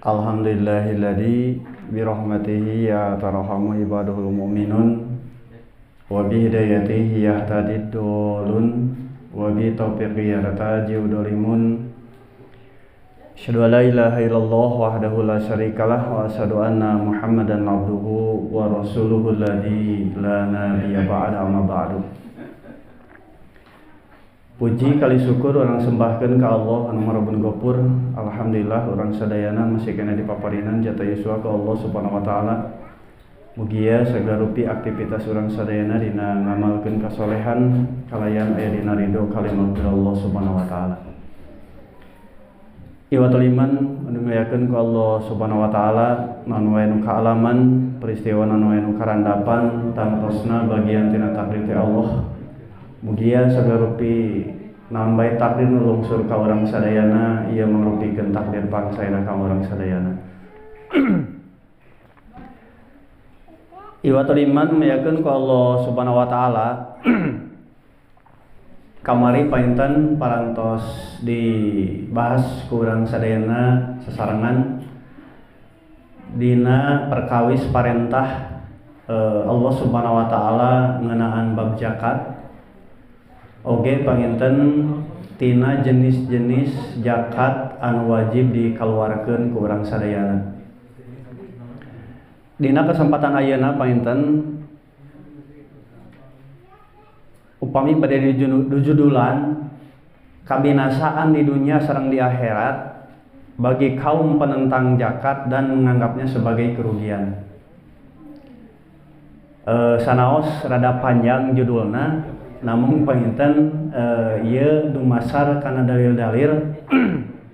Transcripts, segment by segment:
Alhamdulillahilladzi birahmatihi yatarhamu ibadul mu'minun wa bihidayatihi yahtadid dolun wa bi taufiqi yartaji'u dolimun. Asyhadu an la ilaha illallah wahdahu la syarikalah wa asyhadu anna Muhammadan abduhu wa rasuluhu alladzi la nabiyya ba'da amma ba'du. Puji kali syukur orang sembahkeun ka Allah anu Marabun Gopur. Alhamdulillah orang sadayana masih kena dipaparinan jata yuswa ka Allah Subhanahu wa taala. Mugia segala rupi aktivitas orang sadayana dina ngamalkeun kasolehan kalayan aya dina ridho kalimat Allah Subhanahu wa taala. Iwatul iman anu ngayakeun ku Allah Subhanahu wa taala naon wae nu kaalaman peristiwa naon wae nu karandapan tangtosna bagian tina takdir ti Allah. Mugia sagarupi nambai takdir nu lungsur ka urang sadayana ieu mangrupikeun takdir pangsaena ka urang sadayana. Iwatul iman meyakeun ku Allah Subhanahu wa taala kamari painten parantos dibahas ku urang sadayana sasarengan dina perkawis parentah Allah Subhanahu wa taala ngeunaan bab zakat. Oge panginten tina jenis-jenis zakat anu wajib dikaluarkeun ku urang sadayana. Dina kesempatan ayeuna panginten upami bade dijudulan kabinasaan di dunia sareng di akhirat bagi kaum penentang zakat dan menganggapnya sebagai kerugian. Sanaos rada panjang judulna, namun panginten ieu dumasar kana dalil-dalil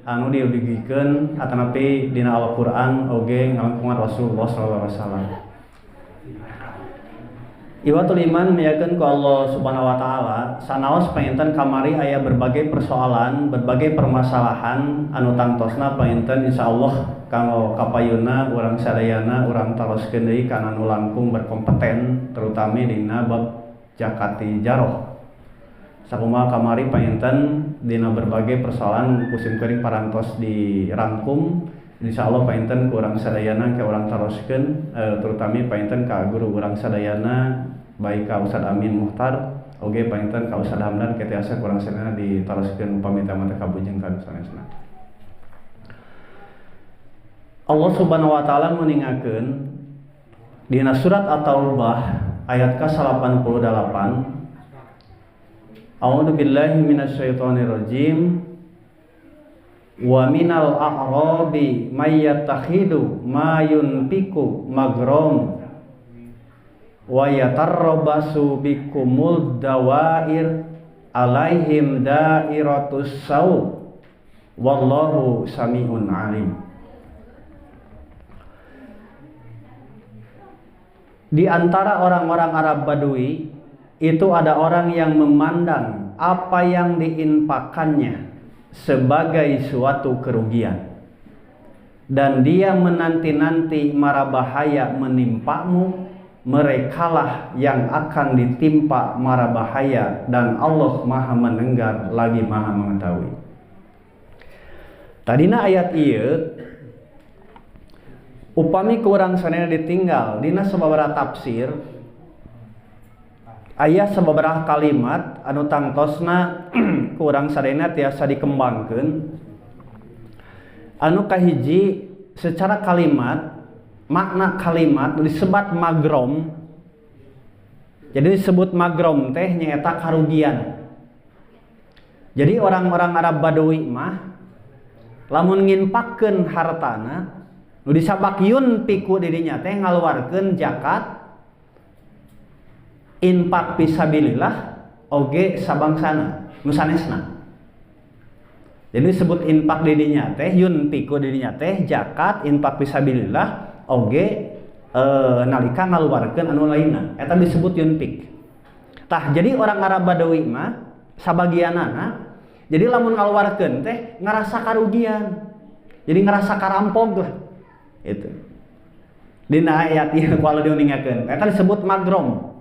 anu diubigikeun atanapi dina Al-Qur'an oge ngalangkungan Rasulullah sallallahu alaihi wasallam. Iwatul iman meyakeun ku Allah Subhanahu wa taala sanaos panginten kamari aya berbagai persoalan, berbagai permasalahan anu tangtosna panginten insyaallah kanggo kapayuna urang sadayana urang taroskeun deui kana nu langkung berkompeten terutama dina bab zakati jaroh. Sakumaha kamari panginten dina berbagai persoalan kusim keuring parantos dirangkum insyaallah panginten ku urang sadayana ke urang taroskeun terutama panginten ka guru urang sadayana baik ka Ustaz Amin Muhtar oge panginten ka Ustaz Hamdan kitu asa urang sadayana ditaroskeun upami teh kabujengkeun sanesna. Allah Subhanahu wa taala meningakeun dina surat At-Taubah ayat ke-88 A'udzu billahi minasyaitonir rajim wa minal a'rabi may yattakhidu ma yunfiqu magrom wa yatarrabasu bikumul dawair alaihim dairatus saw wallahu samiun alim. Di antara orang-orang Arab Badui itu ada orang yang memandang apa yang diinfakannya sebagai suatu kerugian dan dia menanti-nanti mara bahaya menimpamu, merekalah yang akan ditimpa mara bahaya dan Allah Maha mendengar lagi Maha mengetahui. Tadina ayat ieu upami kurang sanena ditinggal dina sababaraha tafsir aya sababaraha kalimat anu tangtosna kurang sadayana tiasa dikembangkeun anu kahiji secara kalimat makna kalimat disebat magrom. Jadi disebut magrom teh nyaeta karugian. Jadi orang-orang Arab Badui mah lamun nginpakkeun hartana nu disabak yunfiqu di dinya teh ngaluarkeun zakat infak fisabilillah oge sabangsana nu sanesna. Jadi disebut infak di dinya teh yunfiqu di dinya teh zakat infak fisabilillah oge nalika ngaluarkeun anu lainna eta disebut yunfiq. Tah jadi orang Arab Badawi mah sabagianana jadi lamun ngaluarkeun teh ngarasa karugian. Jadi ngerasa karampog lah. Itu. Dina ayat ieu kalau diuningakeun eta disebut magrom.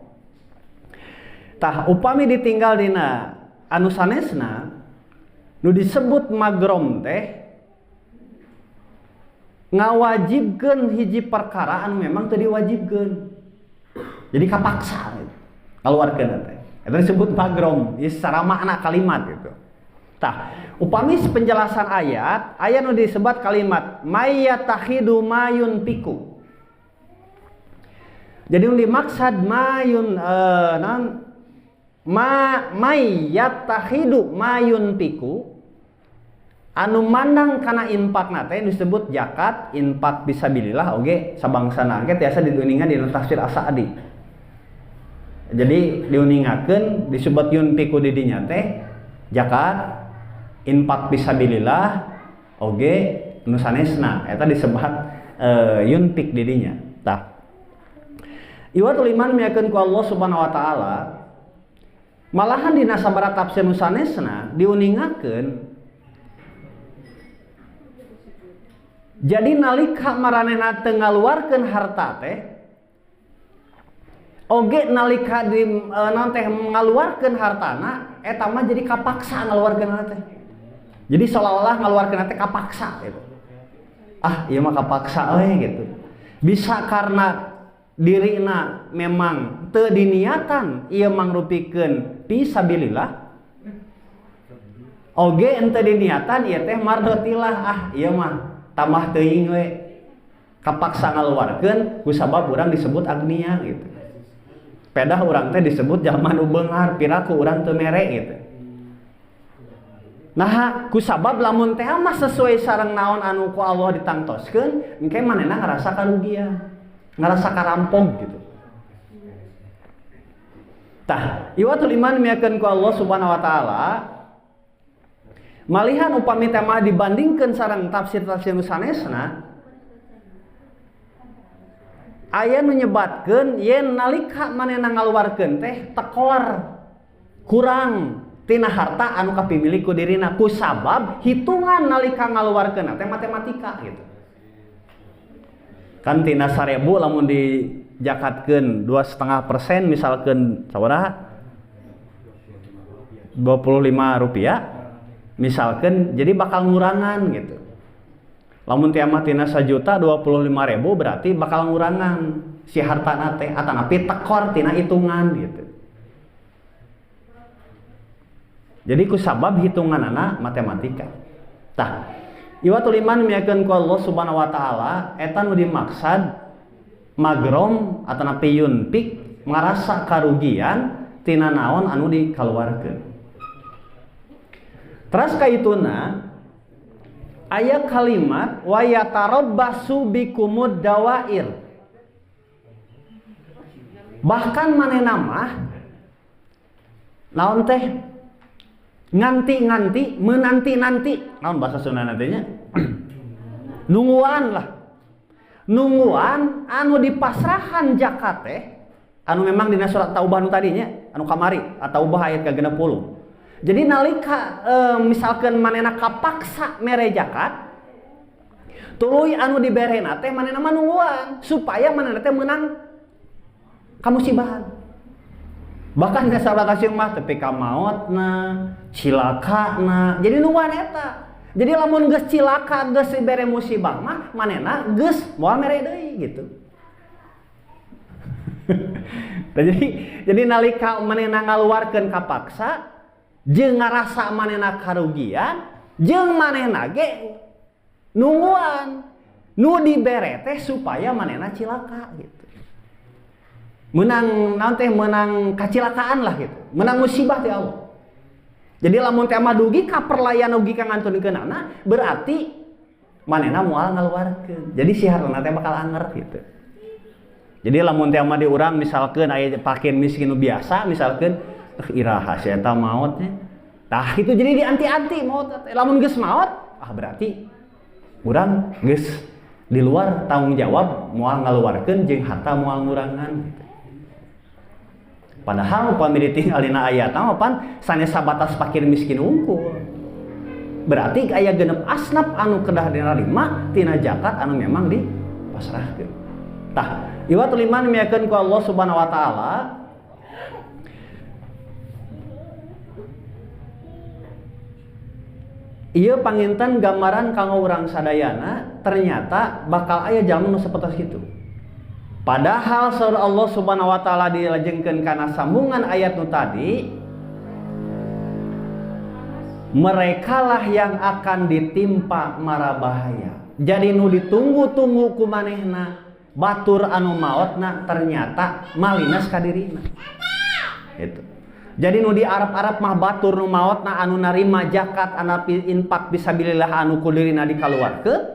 Tah upami ditinggal dina anu sanesna nu disebut magrom teh ngawajibkeun hiji perkara anu memang teu diwajibkeun. Jadi kapaksa gitu. Ngaluarkeun teh. Eta disebut magrom, secara makna kalimat gitu. Tah, upami penjelasan ayat nu disebut kalimat mayyatahidu mayun piku. Jadi yang dimaksud mayun mayyatahidu mayun piku anu mandang kana infak teh disebut zakat, infak fisabilillah oge sabangsana ge tiasa diuningan dina tafsir As-Sa'di. Jadi diuningakeun disebut yunfiku di dinya teh zakat, infak fisabilillah oge nu sanesna eta disebut yunfik di dinya. Tah. Iwatul iman miakeun ku Allah Subhanahu wa taala malahan dina sabaraha tafsir nu sanesna diuningakeun jadi nalika maranehna teu ngaluarkeun harta teh oge nalika di naon teh ngaluarkeun hartana eta mah jadi kapaksa ngaluarkeun teh. Jadi seolah-olah ngaluarkeun teh kapaksa gitu. Ah, ieu mah kapaksa we gitu. Bisa karena dirina memang teu diniatan ieu mangrupikeun fisabilillah. Oge ente diniatan ieu teh mardotilah ah ieu mah tambah teuing we. Kapaksa ngaluarkeun kusabab urang disebut agnia gitu. Pedah urang teh disebut zaman ubeunghar piraku urang teu mere gitu. Nah, kusabab lamun teh mah sesuai sareng naon anu ku Allah ditangtoskeun, engke manehna ngarasa karugian, ngarasa karampog gitu. Tah, iwatul iman miakeun ku Allah Subhanahu wa taala malihan upami teh mah dibandingkeun sareng tafsir-tafsir nu sanesna aya nu nyebatkeun yen nalika manehna ngaluarkeun teh tekor kurang tina harta anu kapimilih ku dirina kusabab hitungan nalika ngaluarkeun teh matematika gitu. Kan tina 1000 lamun dijakatkeun 2,5% misalkeun sabaraha 25 rupiah misalkeun jadi bakal ngurangan gitu. Lamun teh mah tina 1.025.000 berarti bakal ngurangan si hartana teh atanapi tekor tina hitungan gitu. Jadi kusabab hitunganana matematika. Tah, iwatul iman miakeun ku Allah Subhanahu wa taala eta nu dimaksud magrom atanapi yunfik ngarasa karugian tina naon anu dikaluarkeun. Teras kaituna aya kalimat wa yatarabbasu bikumud dawair. Bahkan manehna mah naon teh nganti-nganti menanti-nanti naon bahasa Sunda nantinya nungguan lah nungguan anu dipasrahan zakat teh anu memang dina surat Taubah nu tadinya anu kamari atau Taubah ayat ke-60. Jadi nalika misalkan manehna kapaksa mere zakat tuluy anu diberena teh manehna mah nungguan supaya manehna teh meunang kamusibahan. Bahkan ke sahabat kasih mah tepi ka maotna, cilakana. Jadi nungguan eta. Jadi lamun geus cilaka, geus dibere musibah mah manehna geus moal mere deui gitu. jadi nalika manehna ngaluarkeun kapaksa jeung ngarasa manehna karugian, jeung manehna ge nungguan nu dibere teh supaya manehna cilaka gitu. Menang nanti menang kacilakaan lah gitu, menang musibah ti Allah. Jadi lamun teh mah dugi ka perlayan dugi ka ngantunikeunana berarti manehna moal ngaluarkeun. Jadi si hartana teh bakal anger gitu. Jadi lamun teh mah di urang misalkeun aya pakeun miskin nu biasa misalkeun iraha si eta maot nya. Tah itu jadi dianti-anti maot teh. Lamun geus maot berarti urang geus di luar tanggung jawab moal ngaluarkeun jeung harta moal ngurangan gitu. Padahal upami ditinggalina ayat mah pan sanes sabatas fakir miskin unggul. Berarti aya genep asnaf anu kedah dinarima tina zakat anu memang dipasrahkeun. Tah, iwatul iman miakeun ku Allah Subhanahu wa taala Ieu panginten gambaran kanggo urang sadayana ternyata bakal aya jalma nu sapertos kitu. Padahal saur Allah Subhanahu wa taala dilajengkeun kana sambungan ayat nu tadi, merekalah yang akan ditimpa mara bahaya. Jadi nu ditunggu-tunggu ku manehna batur anu maotna ternyata malinas ka dirina. Gitu. Jadi nu diarep-arep mah batur nu maotna anu narima zakat anu infak fisabilillah anu kudirina dikaluarkeun,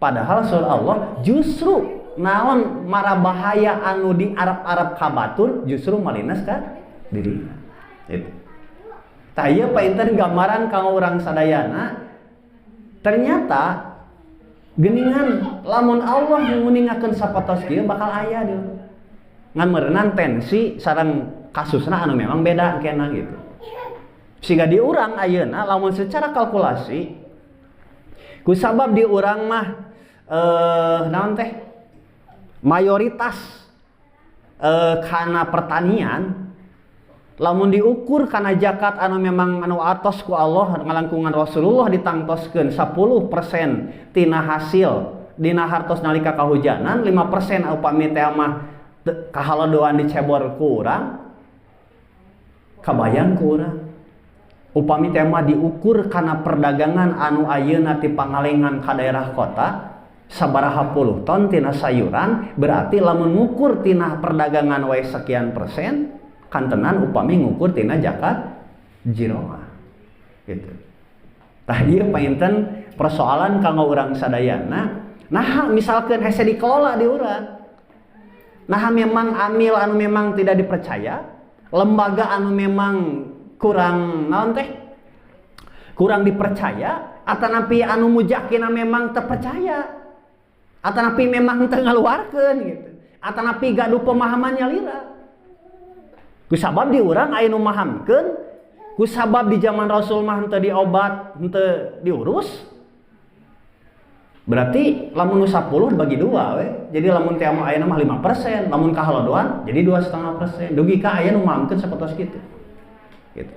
padahal saur Allah justru naon mara bahaya anu diarep-arep ka batur justru malinas ka dirina. Gitu. Tah ieu painten gambaran kanggo urang sadayana ternyata geuningan lamun Allah nguningakeun sapatos kieu bakal aya deui. Ngan meureunana tensi sareng kasusna anu memang beda kena gitu. Siga di urang ayeuna lamun secara kalkulasi kusabab di urang mah naon teh mayoritas kana pertanian, lamun diukur kana zakat anu memang anu atos ku Allah ngalangkungan Rasulullah ditangtoskeun 10% tina hasil dina hartos nalika kahujanan, 5% upami teh mah kahalodoan dicebor ku urang, kabayang ku urang. Upami teh mah diukur kana perdagangan anu ayeuna ti Pangalengan ka daerah kota sabaraha puluh ton tina sayuran, berarti lamun ngukur tina perdagangan wae sekian persen kantenan upami ngukur tina zakat jiroah gitu. Tah ieu painten persoalan kanggo urang sadayana, nah misalkan hese dikelola di urang, nah memang amil anu memang tidak dipercaya, lembaga anu memang kurang naon teh kurang dipercaya, atanapi anu mujakina memang terpercaya, atanapi memang teu ngaluarkeun gitu, atanapi gaduh pemahamannya lila. Kusabab di urang aya nu mahamkeun, kusabab di zaman Rasul mah henteu diobat, henteu diurus. Berarti lamun nu 10 bagi 2 we. Jadi lamun teh aya mah 5%, lamun kahalodoan jadi 2,5%. Dugi ka aya nu mahamkeun sapertos kitu. Gitu.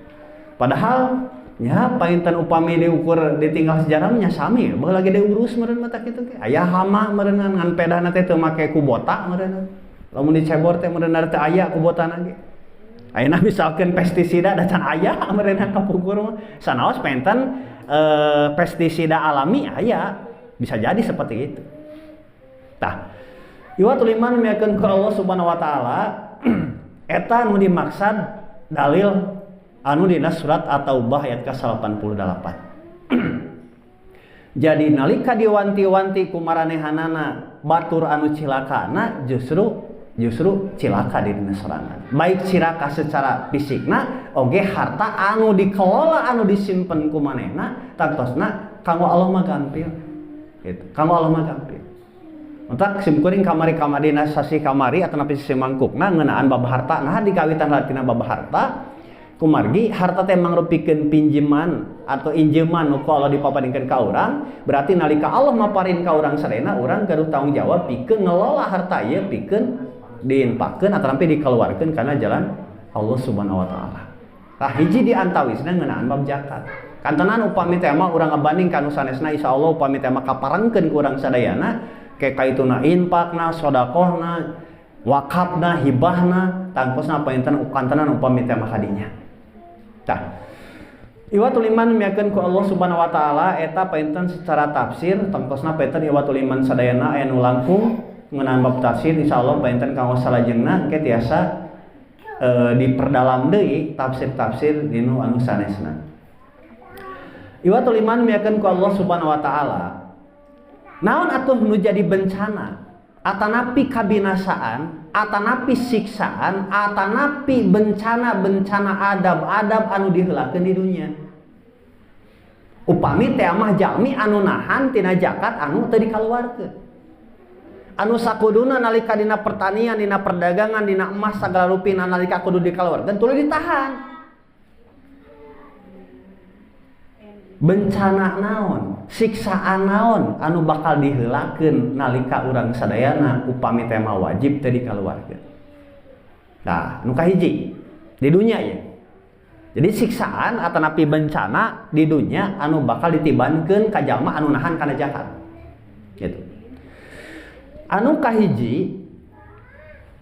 Padahal nya painten upami diukur ditinggal sejarah nya sami, bae lagi diurus meureun mah tak kitu ge. Aya hama meureunna ngan pedahna teh teu make kubota meureunna. Lamun dicebor teh meureunna teh aya kubotana ge. Ayeuna misalkan pestisida da can aya meureunna kapukur mah sanaos painten pestisida alami aya, bisa jadi seperti itu. Tah, iwatul iman miakeun ku Allah Subhanahu wa taala eta nu dimaksad dalil anu dina surat At-Taubah ayat ke-88. Jadi nalika diwanti-wanti ku maranehanana batur anu cilakana justru cilaka di dina sorangan. Baik cilaka secara fisikna oge harta anu dikelola anu disimpen ku manehna tantosna kanggo Allah mah gampil. Gitu. Kanggo Allah mah gampil. Entak simkuring kamari kamadina sasi kamari atanapi sisi mangkukna ngeunaan bab harta nah dikawitan latina bab harta kumargi harta teh mangrupikeun pinjeman atau injeman nu Allah dipaparinkeun ka urang, berarti nalika Allah maparin ka urang sadayana urang gaduh tanggung jawab pikeun ngelola harta ieu pikeun diinfakkeun ataupun dikeluarkeun kana jalan Allah Subhanahu wa taala. Tah hiji di antawisna ngeunaan bab zakat. Kantenan upami teh mah urang ngabanding kanu sanesna insyaallah upami teh mah kaparengkeun ku urang sadayana ke kaituna infakna, sedekahna, wakafna, hibahna, tangkosna painten kantenan upami teh mah kadinya. Tah iwatul iman miakeun ku Allah Subhanahu wa taala eta painten secara tafsir tangkosna painten iwatul iman sadayana aya nu langkung ngeunaan bab tafsir insyaallah painten kanggo salajengna engke tiasa diperdalam deui tafsir-tafsir dinu anu sanesna. Iwatul iman miakeun ku Allah Subhanahu wa taala naon atuh nu jadi bencana atanapi kabinasaan atanapi siksaan atanapi bencana-bencana adab-adab anu diheulakeun di dunia. Upami teh mah jalmi anu nahan tina zakat anu teu dikaluarkeun, anu sakuduna nalika dina pertanian, dina perdagangan, dina emas sagala rupina nalika kudu dikaluarkeun tuluy ditahan. Bencana naon, siksaan naon anu bakal diheulakeun nalika urang sadayana upami teh mah wajib teu dikaluarkeun. Nah, nu kahiji di dunia ya. Jadi siksaan atau napi bencana di dunia anu bakal ditibankeun ka jalma anu nahan kana zakat. Gitu. Anu kahiji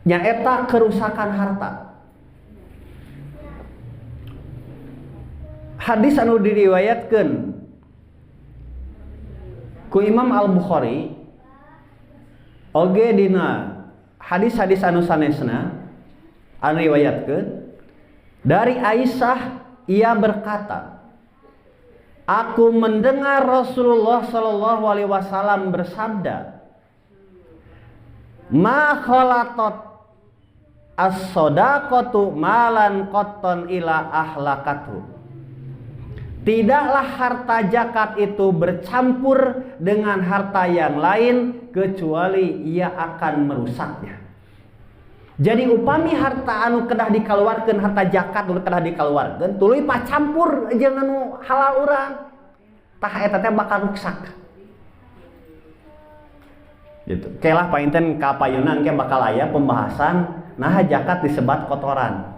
nyaeta kerusakan harta. Hadis anu diriwayatkeun ku Imam Al-Bukhari oge dina hadis-hadis anu sanesna anu riwayatkeun dari Aisyah, ia berkata, aku mendengar Rasulullah Shallallahu Alaihi Wasallam bersabda, ma khalatat as-sodaqatu malan qatton ila ahlakatu. Tidaklah harta zakat itu bercampur dengan harta yang lain kecuali ia akan merusaknya. Jadi upami harta anu kedah dikeluarkeun, harta zakat anu kedah dikeluarkeun tuluy pacampur jeung anu halal urang, tah eta teh bakal rusak. Gitu. Kelah painten ka payeunan ke bakal aya pembahasan nah zakat disebat kotoran.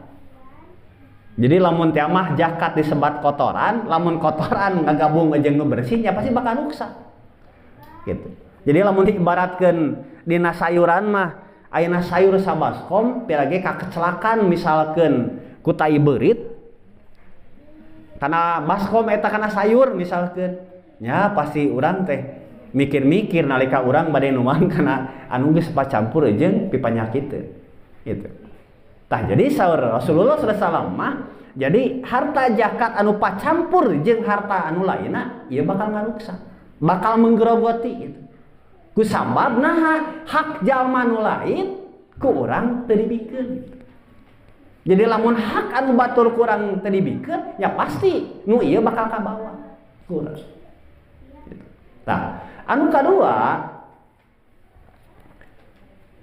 Jadi lamun teh mah zakat disebat kotoran, lamun kotoran ngagabung jeung nu bersih nya pasti bakal rusak. Gitu. Jadi lamun diibaratkeun dina sayuran mah ayeuna sayur sabaskom pirage ka kecelakaan misalkeun ku tai beurit karena baskom eta kana sayur misalkeun nya pasti urang teh mikir-mikir nalika urang bade nuang kana anu geus pacampur jeung pipanyakiteun gitu. Tah jadi saur Rasulullah sallallahu alaihi wasallam mah jadi harta zakat anu pacampur jeung harta anu lainna ieu bakal ngaruksak, bakal menggerogoti gitu. Ku sabab naha hak jalma nu lain ku urang teu dibikeun. Jadi lamun hak anu batur ku urang teu dibikeun ya pasti nu ieu bakal kabawa ku urang. Tah, anu kadua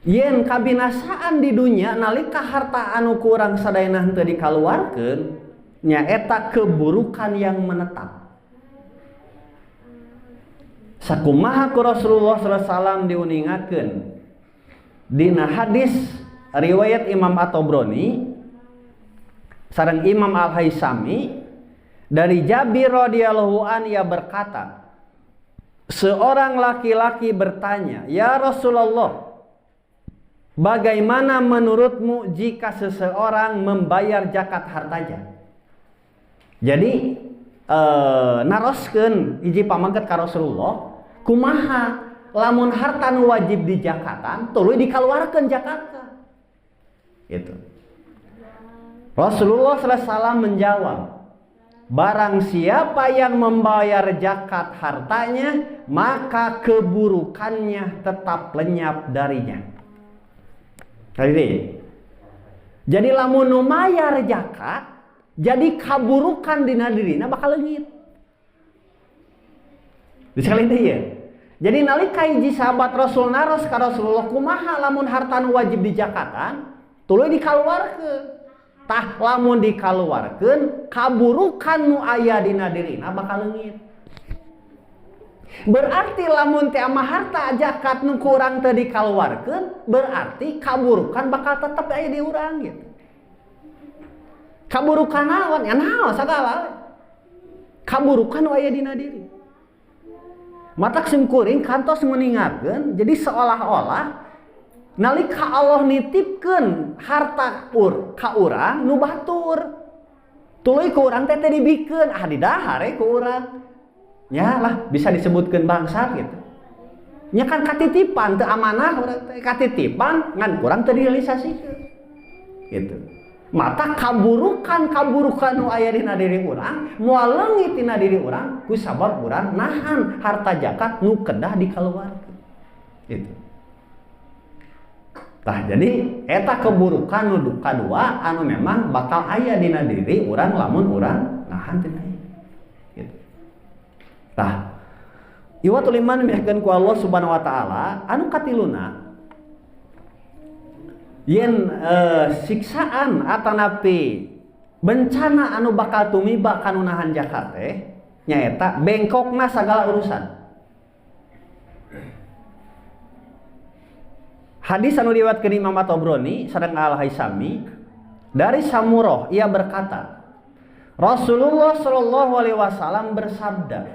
yen kabinasaan di dunia nalika harta anu ku urang sadayana teu dikaluarkeun nyaeta keburukan yang menetap. Sakumaha ku Rasulullah SAW diuningakeun dina hadis riwayat Imam At-Tabrani sareng Imam Al-Haisami dari Jabir radhiyallahu an ia berkata, seorang laki-laki bertanya, "Ya Rasulullah, bagaimana menurutmu jika seseorang membayar zakat hartanya?" Jadi naroskeun hiji pamangkat ka Rasulullah, kumaha lamun harta nu wajib di zakatan tuluy dikaluarkeun zakatna. Gitu. Rasulullah SAW menjawab, barang siapa yang membayar zakat hartanya, maka keburukannya tetap lenyap darinya. Jadi lamun nu mayar zakat, jadi kaburukan dina dirina bakal leungit. Disekali teh ieu. Jadi nalika hiji sahabat Rasul naros ka Rasulullah, kumaha lamun harta nu wajib di zakatan tuluy dikaluarkeun. Tah lamun dikaluarkeun kaburukan nu aya dina dirina bakal leungit. Berarti lamun teh mah harta zakat nu kurang teu dikaluarkeun, berarti kaburukan bakal tetep aya di urang gitu. Kaburukan naon? Ya naon sagala. Kaburukan nu aya dina diri. Matak simkuring kantos meningatkeun, jadi seolah-olah nalika Allah nitipkeun harta ka urang nu batur. Tuluy ku urang teh dibikeun, di dahar ku urang. Nya lah bisa disebutkeun bangsat gitu. Nya kan katitipan teu amanah urang teh katitipan ngan kurang teu direalisasikeun. Gitu. Mata kaburukan nu aya dina diri urang moal leungit dina diri urang ku sabab urang nahan harta zakat nu kedah dikaluarkeun. Gitu. Tah jadi eta keburukan nu kadua anu memang bakal aya dina diri urang lamun urang nahan tina ieu. Gitu. Tah iwatul iman mihkeun ku Allah Subhanahu wa taala anu katiluna yen siksaan atanapi bencana anu bakal tumiba kanu nahan zakat teh nyaeta bengkokna sagala urusan. Hadis anu diriwayatkeun Imam At-Tabrani sareng Al-Haisami dari Samurah ia berkata, Rasulullah Shallallahu Alaihi Wasallam bersabda,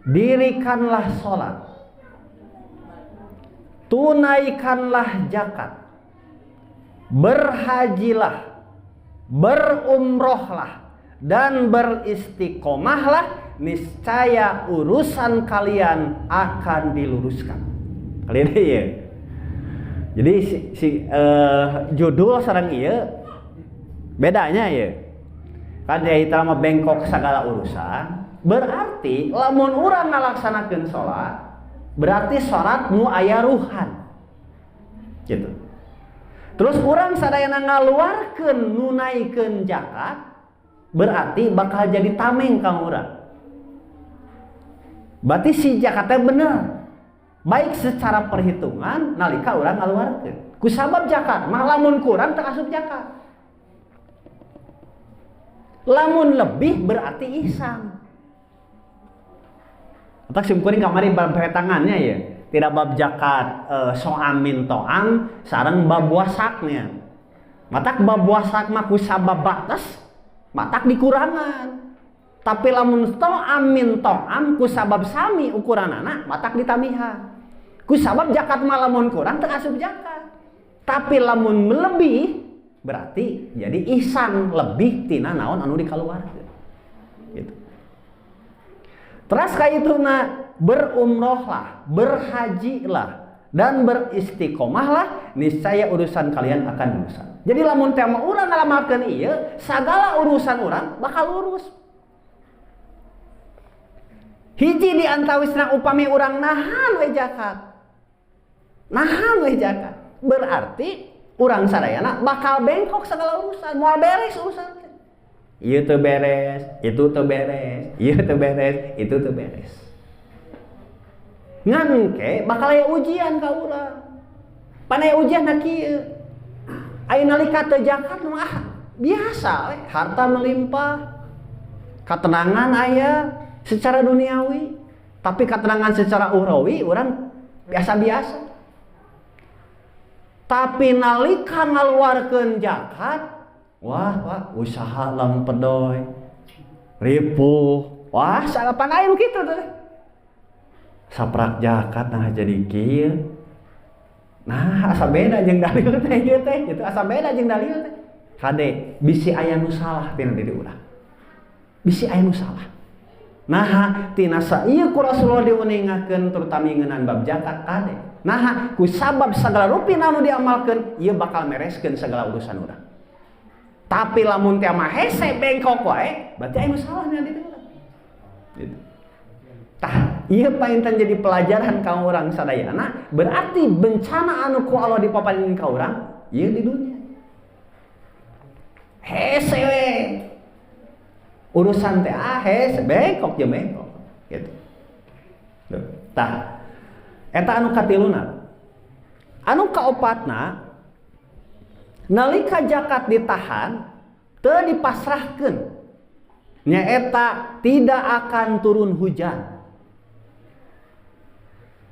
dirikanlah sholat, tunaikanlah zakat, berhajilah, berumrohlah, dan beristiqomahlah, niscaya urusan kalian akan diluruskan. Kalian ya. Jadi judul sareng ieu bedanya ya. Kan kita mah bengkok segala urusan, berarti lamun urang ngalaksanakeun salat, berarti salat nu aya ruhan. Gitu. Terus urang sadayana ngaluarkeun nunaikeun zakat, berarti bakal jadi tameng ka urang. Berarti si zakatnya bener. Baik secara perhitungan nalika urang ngaluarkeun. Ku sabab zakat, mah lamun kurang teu asup zakat. Lamun lebih berarti ihsan. Atak simkuring kamari bab tangannya ya. Tidak bab zakat so'am min to'am sareng bab wasaknya. Matak bab wasak mah ku sabab batas, matak dikurangan. Tapi lamun to'am min to'am ku sabab sami ukuranana matak ditamiha. Ku sabab zakat mah lamun kurang teu asup zakat. Tapi lamun melebih berarti jadi ihsan lebih tina naon anu dikaluarkeun. Gitu. Terus kaituna berumrohlah, berhajilah, dan beristiqomahlah, niscaya urusan kalian akan lurus. Jadi lamun teh mah urang ngalamalkeun ieu, sagala urusan urang bakal lurus. Hiji di antawisna upami urang nahan we zakat. Nahan we zakat. Berarti urang sadayana bakal bengkok segala urusan, moal beres urusan. Ieu teu beres, itu teu beres, ieu teu beres, itu teu beres. Ngan ke bakal aya ujian ka urang. Pan aya ujian na kieu. Aya nalika teu zakat mah biasa we, harta melimpah. Ketenangan aya secara duniawi, tapi ketenangan secara ukhrawi urang biasa-biasa. Tapi nalika ngaluarkeun zakat, wah usaha lempedoy, ripuh, wah salapan aya kitu teh. Saprak zakat nah jadi kieu. Nah, asa beda jeung dalil teh ieu teh, gitu asa beda jeung dalil teh. Kade bisi aya nu salah tina diri urang. Bisi aya nu salah. Nah, tina ieu ku Rasulullah diuningakeun terutama ngeunaan bab zakat kade. Nah, ku sabab segala rupiah anu diamalkeun, ieu bakal mereskeun segala urusan urang. Tapi lamun teh mah hese bengkok wae, berarti aya nu salah nya di urang. Gitu. Tah, ieu painten jadi pelajaran ka urang sadayana, berarti bencana anu ku Allah dipapaneun ka urang, ieu di dunia. Hese we. Urusan teh hese bengkok jeung bengkok, gitu. Tah, eta anu katiluna. Anu kaopatna, nalika zakat ditahan teu dipasrahkeun, nyaeta tidak akan turun hujan.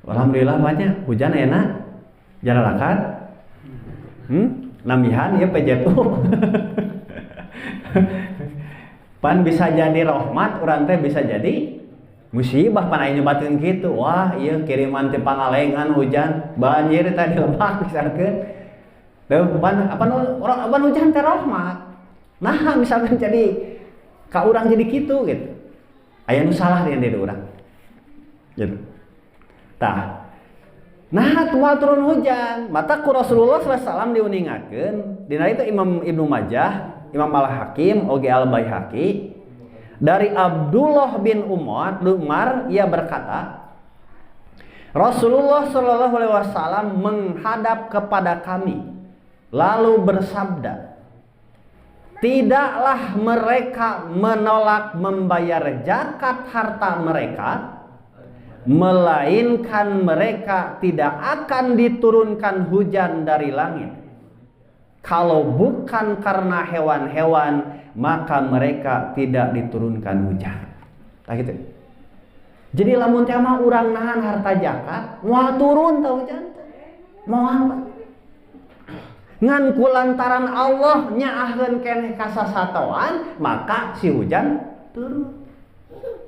Alhamdulillah banyak hujan enak. Jaralakan. Namihan ieu PJTU. Pan bisa jadi rahmat, urang teh bisa jadi musibah pan aya nyobateun kitu. Wah, ieu kiriman ti Pangalengan hujan, banjir tadi Lebak misalkeun. Teu pan hujan teh rahmat. Nah, misalkan jadi ka urang jadi kitu gitu. Aya nu salah di diri urang. Gitu. Tah. Nah, tual turun hujan, mata ku Rasulullah sallallahu alaihi wasallam diuningakeun, dina itu Imam Ibnu Majah, Imam Al-Hakim, oge Al-Baihaqi, dari Abdullah bin Umar, ia berkata, Rasulullah sallallahu alaihi wasallam menghadap kepada kami, lalu bersabda, tidaklah mereka menolak membayar zakat harta mereka, melainkan mereka tidak akan diturunkan hujan dari langit. Kalau bukan karena hewan-hewan, maka mereka tidak diturunkan hujan. Nah gitu. Jadi lamun teh mah urang nahan harta zakat, moal turun tah hujan teh. Moal. Ngan kulantaran Allah nyaahkeun keneh ka sasatoan, maka si hujan turun.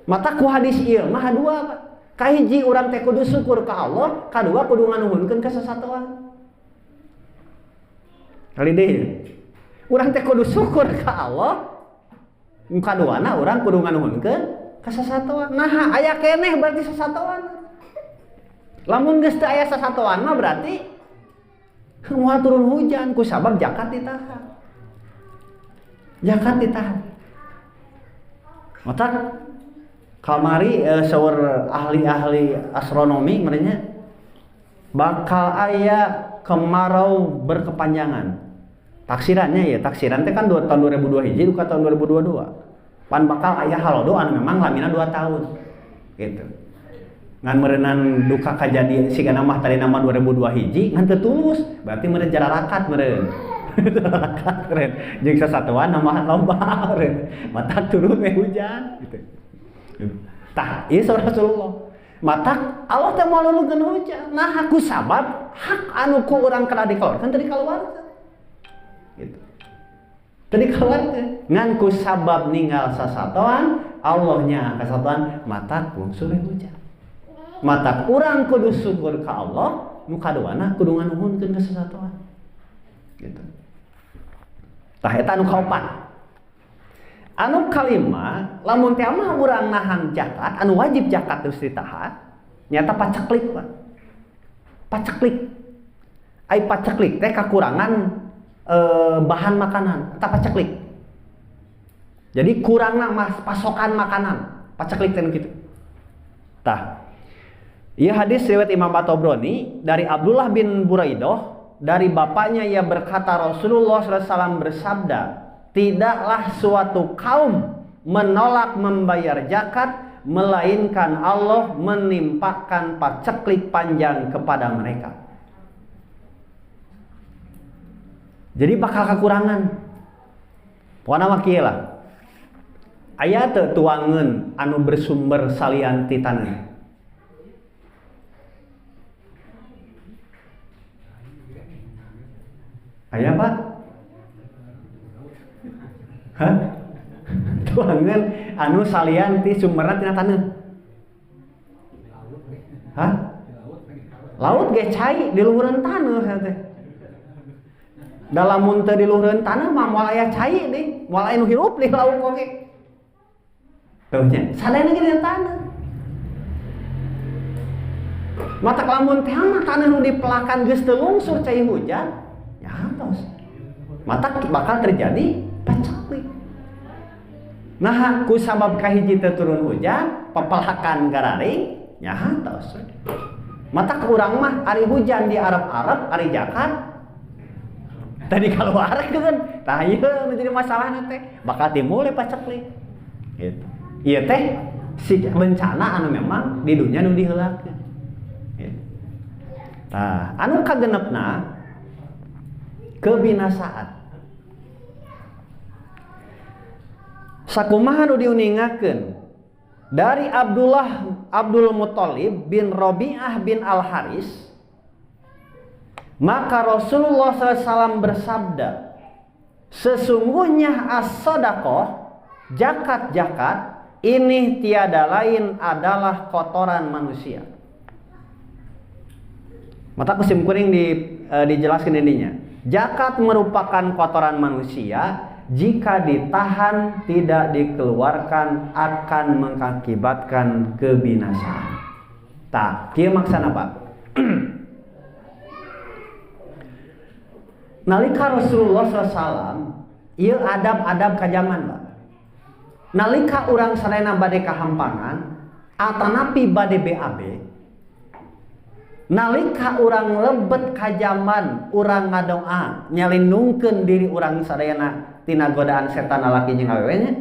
Mata ku hadis ieu mah dua, Pak. Kahiji urang teh kudu syukur ka Allah, kadua kudu nganuhunkeun ka sasatoan. Kali deui. Urang teh kudu syukur ka Allah, kaduana urang kudu nganuhunkeun ka sasatoan. Nah, aya keneh berarti sasatoan. Lamun geus teu aya sasatoan mah berarti moal turun hujan ku sabab zakat ditahan. Zakat ditahan. Mata kamari saur ahli-ahli astronomi merenya bakal aya kemarau berkepanjangan. Taksirannya ya, taksiran teh kan tahun 2002 hiji duka tahun 2022. Pan bakal aya halodo anu memang lamina 2 tahun. Gitu. Ngan meureunan duka kajadi sigana mah tadi nama 2002 hiji ngan teu tulus, berarti meureun jararakat meureun. Jararakat keren. Jeung sasatuan namahan loba meureun. Mata turun hujan gitu. Tah, ieu Rasulullah. Mata Allah teh moal nulungkeun hujan. Nah, aku sabab hak anu ku urang kada dikeluarkeun teu dikeluarkeun. Gitu. Teu dikeluarkeun. Ngan ku sabab ninggal sasatoan, Allah nya kasatoan mata bungsul hujan. Mata urang kudu syukur ka Allah, nu kaduana kudu nganuhunkeun ka sasatoan. Gitu. Tah eta anu kaopat. Anu kalima, lamun teh mah urang nahan zakat, anu wajib zakat terus ditahan, nyata paceklik, Pak. Paceklik. Ai paceklik teh kakurangan bahan makanan, eta paceklik. Jadi kurangna pasokan makanan, paceklik teh kitu. Tah ia hadis riwayat Imam At-Tabrani dari Abdullah bin Buraidah dari bapaknya ia berkata Rasulullah SAW bersabda, tidaklah suatu kaum menolak membayar zakat melainkan Allah menimpakan paceklik panjang kepada mereka. Jadi bakal kekurangan. Pokona mah kieu lah. Aya teu tuangeun anu bersumber salian ti taneuh. Aya Pak? Hah? Tuangeun anu salian ti sumberna tina taneuh. Hah? Laut ge cai di luhureun taneuh teh. Da lamun teu di luhureun taneuh mah moal aya cai deui, moal aya nu hirup di laut oge. Tuh nya, sadayana ge di taneuh. Mata lamun teh mah taneuh nu dipelakan geus teu lungsur cai hujan, ya tos. Mata bakal terjadi paceklik. Nah, ku sabab kahiji teu turun hujan, papalakan gararing, nya tos. Mata kurang mah ari hujan di Arab-Arab, ari zakat tadi keluar kan, tah ieu menjadi masalahna teh, bakal timbul paceklik. Gitu. Ieu teh si bencana anu memang di dunia nu diheulakeun. Gitu. Tah, anu kagenepna kebinasaan. Sakumaha nu diuningakeun dari Abdul Muthalib bin Rabi'ah bin Al-Haris, maka Rasulullah SAW bersabda, sesungguhnya as-sadaqah, zakat-zakat ini tiada lain adalah kotoran manusia. Mata kusim kuring dijelaskan intinya. Zakat merupakan kotoran manusia, jika ditahan tidak dikeluarkan akan mengakibatkan kebinasaan. Tah, kieu maksana Pak. Nalika Rasulullah SAW ieu adab-adab ka zaman, Pak. Nalika urang sadayana bade kahampangan atanapi bade BAB, nalika urang lebet ka zaman urang ngadoa nyalindungkeun diri urang sadayana tina godaan setan lalaki jeung awewe nya,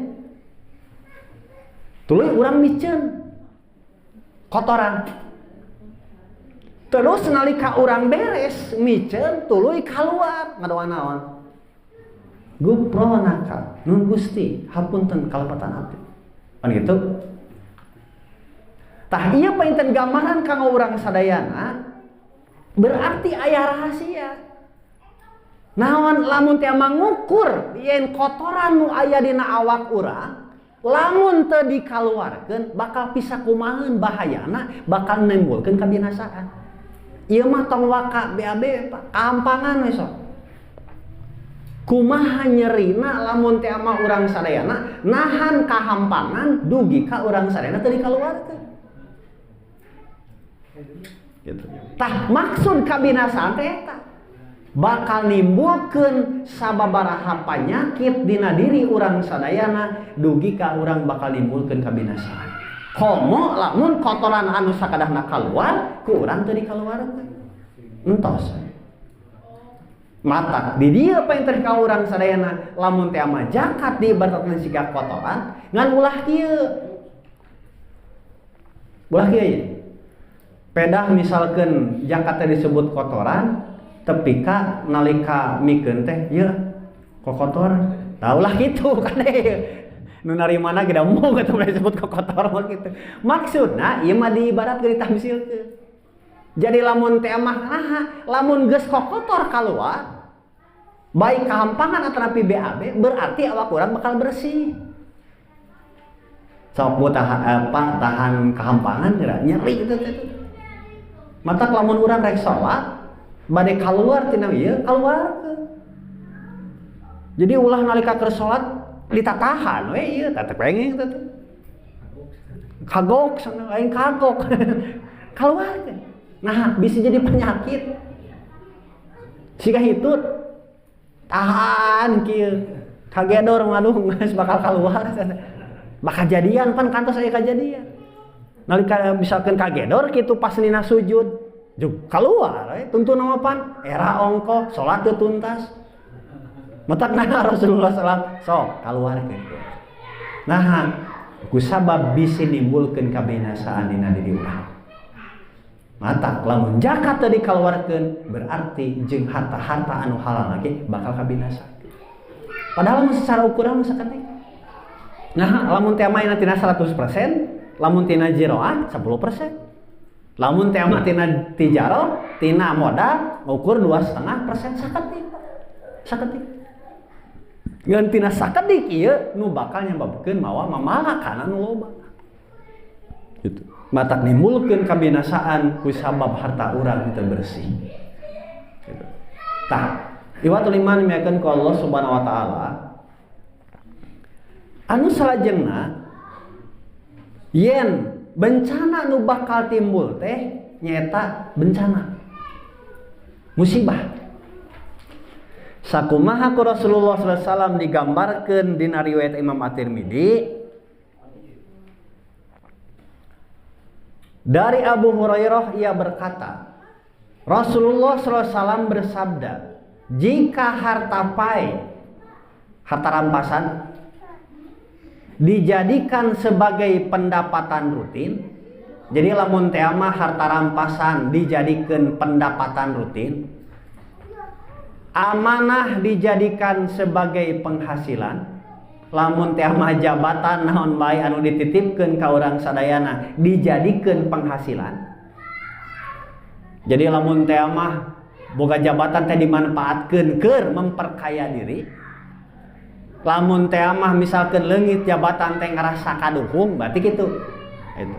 tuluy urang miceun kotoran. Terus nalika urang beres miceun tuluy kaluar ngadoa naon? Gupronaka nun Gusti hapunten kalepatan abdi. Pan kitu. Tah ieu painten gambaran kanggo urang sadayana berarti aya rahasia. Naon lamun teu mangukur yen kotoran nu aya dina awak urang, lamun teu dikaluarkeun bakal pisah kumaheun bahayana, bakal nimbulkeun kabinasaan. Ieu mah tong waka BAB Pak, kampangan we sok. Kumaha nyerina lamun teu mah urang sadayana nahan kahampangan dugi ka urang sadayana teu dikaluarkeun. Gitu. Tah maksud kabinasaan teh eta. Bakal nimbulkeun sababaraha panyakit dina diri urang sadayana dugi ka urang bakal nimbulkeun kabinasaan. Komo lamun kotoran anu sakadahna kaluar ku urang teu dikaluarkeun. Entos. Mata di dieu painter ka urang sadayana lamun teh mah jakat diibaratkeun siga kotoran ngan ulah kieu. Ulah kieu. Pedah misalkeun jakat teh disebut kotoran tepi ka nalika mikeun teh ieu kokotor. Taulah kitu kan nu narimana ge da moal atuh disebut kokotor mah kitu. Maksudna ieu mah diibaratkeun ditamsilkeun. Jadi lamun teh mah lamun geus kokotor kaluar baik kahampangan atau napi BAB berarti awak urang bakal bersih. Sok tahan kahampangan nyeri itu. Mata lamun urang rek salat bade keluar tina ieu kaluarkeun. Jadi ulah nalika keur salat ditatahan we ieu teh pengeng teh. Kagok sana lain kagok. Kaluarkeun. Nah, bisa jadi penyakit. Siga hitut tahan kieu. Kagedor maduh geus bakal kaluar. Bakal jadian pan kantos aya kajadian. Nalika misalkan kagedor kitu pas nina sujud juk keluar tuntun nama pan era ongko salat teu tuntas matak nah Rasulullah sallallahu sok kaluarkeun. Nah kusabab bisi nimbulkeun kabinasaan dina diri urang. Matak lamun zakat teu dikaluarkeun berarti jeung harta-harta anu halal lagi bakal kabinasa. Padahal mun secara ukuran mah sakitu. Nah lamun teh mah tina 100%, lamun tina jiroan 10%. Lamun teh mah tina tijarah, tina modal ukur 2,5% saketik. Ngan tina saketik ieu nu bakal nyababkeun mawa mamala kana nu loba. Gitu. Matak nimbulkeun kabinasaan ku sabab harta urang teu bersih. Gitu. Tah, iwatul iman miakeun ku Allah Subhanahu wa taala. Anu salajengna yen bencana nu bakal timbul teh nyaeta bencana musibah. Sakumaha ku Rasulullah sallallahu alaihi wasallam digambarkeun dina riwayat Imam At-Tirmidzi dari Abu Hurairah ia berkata, Rasulullah sallallahu alaihi wasallam bersabda, jika harta rampasan dijadikan sebagai pendapatan rutin. Jadi lamun teh mah harta rampasan dijadikan pendapatan rutin, amanah dijadikan sebagai penghasilan, lamun teh mah jabatan naon bae anu dititipkeun ka urang sadayana dijadikeun penghasilan. Jadi lamun teh mah boga jabatan teh dimanfaatkeun keur memperkaya diri. Lamun teh mah misalkeun leungit jabatan teh ngarasa kaduhung berarti kitu. Itu.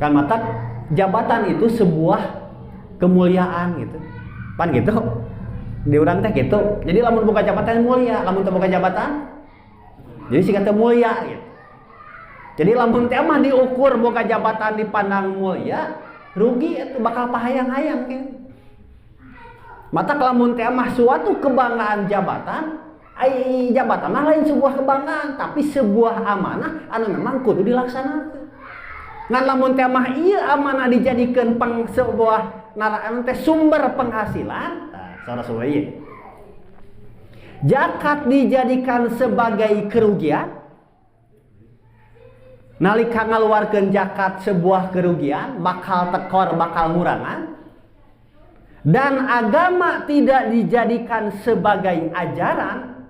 Kan matak jabatan itu sebuah kemuliaan gitu. Pan gitu. Di urang teh gitu. Jadi lamun boga jabatan mulia, lamun teu boga jabatan jadi siga teu mulia gitu. Jadi lamun teh mah diukur boga jabatan dipandang mulia, rugi itu bakal pahayang-hayang kan. Matak lamun teh mah suatu kebanggaan jabatan, jabatan mah lain sebuah kebanggaan, tapi sebuah amanah anu memang kudu dilaksanakeun. Ngan lamun teh mah ieu amanah dijadikeun sebuah anu teh sumber penghasilan, salah ieu. Zakat dijadikan sebagai kerugian. Nalika ngaluarkeun zakat sebuah kerugian, bakal tekor, bakal ngurangan. Dan agama tidak dijadikan sebagai ajaran.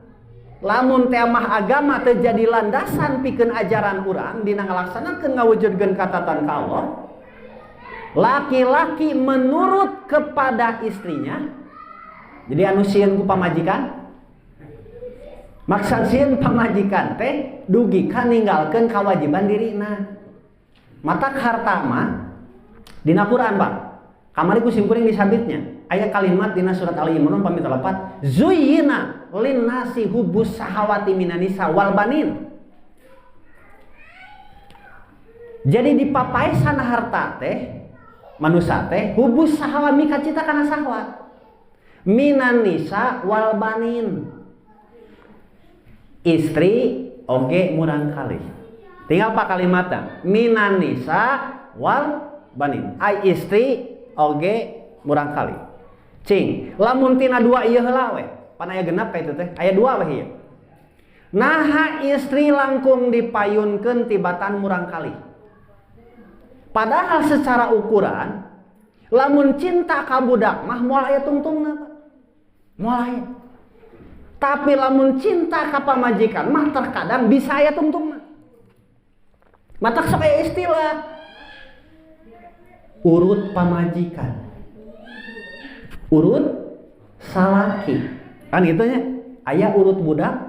Lamun teh mah agama teu jadi landasan pikeun ajaran urang dina ngalaksanakeun ngawujudkeun katatan ka Allah. Laki-laki menurut kepada istrinya Jadi anu sieun ku pamajikan, maksud sieun pamajikan teh dugi ka ninggalkeun kewajiban dirina. Matak harta mah dina Quran Pak. Kamari ku simkuring di sabitnya. Aya kalimat dina surat Ali Imran pamit 4, zuyyina linnasi hubbus sahawati minan nisa wal banin. Jadi dipapai sana harta teh manusia teh hubus sahawat mika cita kana sahwat minan nisa wal banin, istri oge murang kali. Tinggal pak kalimatnya minan nisa wal banin, ai istri oge murang kali. Cing lamun tina dua ieu heula we pan aya genep ka itu teh aya dua we ieu. Naha istri langkung dipayunkeun tibatan murang kali. Padahal secara ukuran lamun cinta ka budak mah moal aya tungtungna Pak. Moal aya. Tapi lamun cinta ka pamajikan mah terkadang bisa aya tungtungna. Matak sok aya istilah urut pamajikan. Urut salaki. Kan gitu nya. Aya urut budak.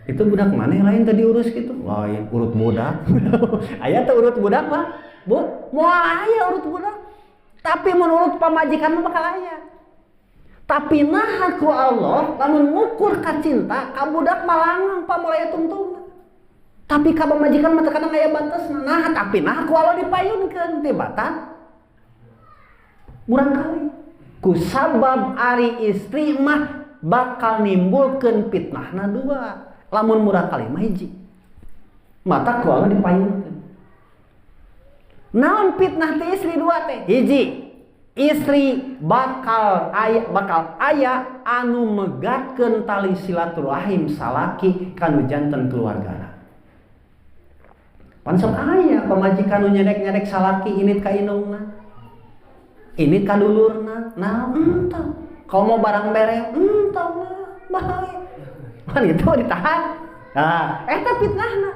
Itu budak mana yang lain tadi urus gitu? Lain urut budak. Aya teh urut budak Pak. Bu, moal aya urut budak. Tapi menurut pamajikan mah bakal aya. Tapi nah ku Allah lamun ngukur ka cinta ka budak malangang pa moal aya tungtungna. Tapi ka pamajikan mah terkadang aya batasna. Nah, tapi nah ku Allah dipayunkeun tibatan murang kali. Ku sabab ari istri mah bakal nimbulkeun fitnahna dua. Lamun murang kali mah hiji. Mata ku Allah dipayunkeun. Naon fitnah teh istri dua teh? Hiji. Istri bakal aya anu megatkeun tali silaturahim salaki kanu janten keluargana. Pan sok aya pamajikan nu nyedek-nyedek salaki init ka indungna. Init ka dulurna. Nah, entah. Kalau mau barang bereng, entah mah bahaya. Kan itu ditahan. Nah, eta fitnahna.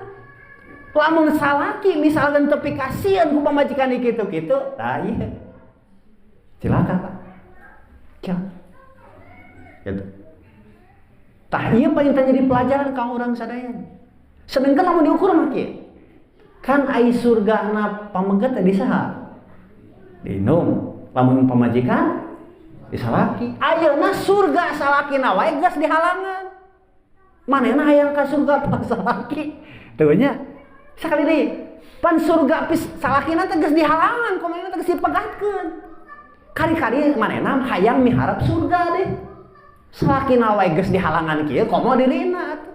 Lamun salaki misalkan tepi kasihan ku pamajikan kitu-kitu, tah ieu. Cilaka Pak. Cilaka. Gitu. Tah ieu paling jadi pelajaran ka urang sadaya. Sedengkeun lamun diukur mah kieu. Kan ai surgana pameget teh di saha? Di indung. Lamun pamajikan di salaki. Ayeuna surga salakina wae geus dihalangan. Manehna hayang ka surga pas salaki. Tuh nya. Sakali deui. Pan surga pis salakina teh geus dihalangan, kumaha teh geus dipegatkeun. Kari-kari manehna hayang miharap surga deh. Salakina wae geus dihalangan kieu, komo dirina atuh.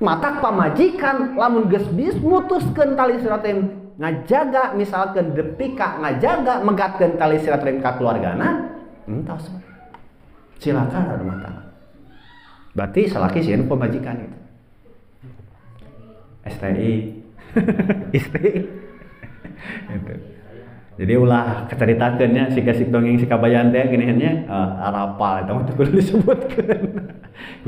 Matak pamajikan lamun geus bis mutuskeun tali silaturahim ngajaga misalkan depika ngajaga megatkeun tali silaturahim ka keluargana, entos. Silakan ada rumah tangga. Berarti salaki sieun pamajikan itu. STI. Istri. Itu. Jadi ulah kacaritakeunnya si dongeng si kabayan teh geuningan nya arapal eta mah teu kudu disebutkeun.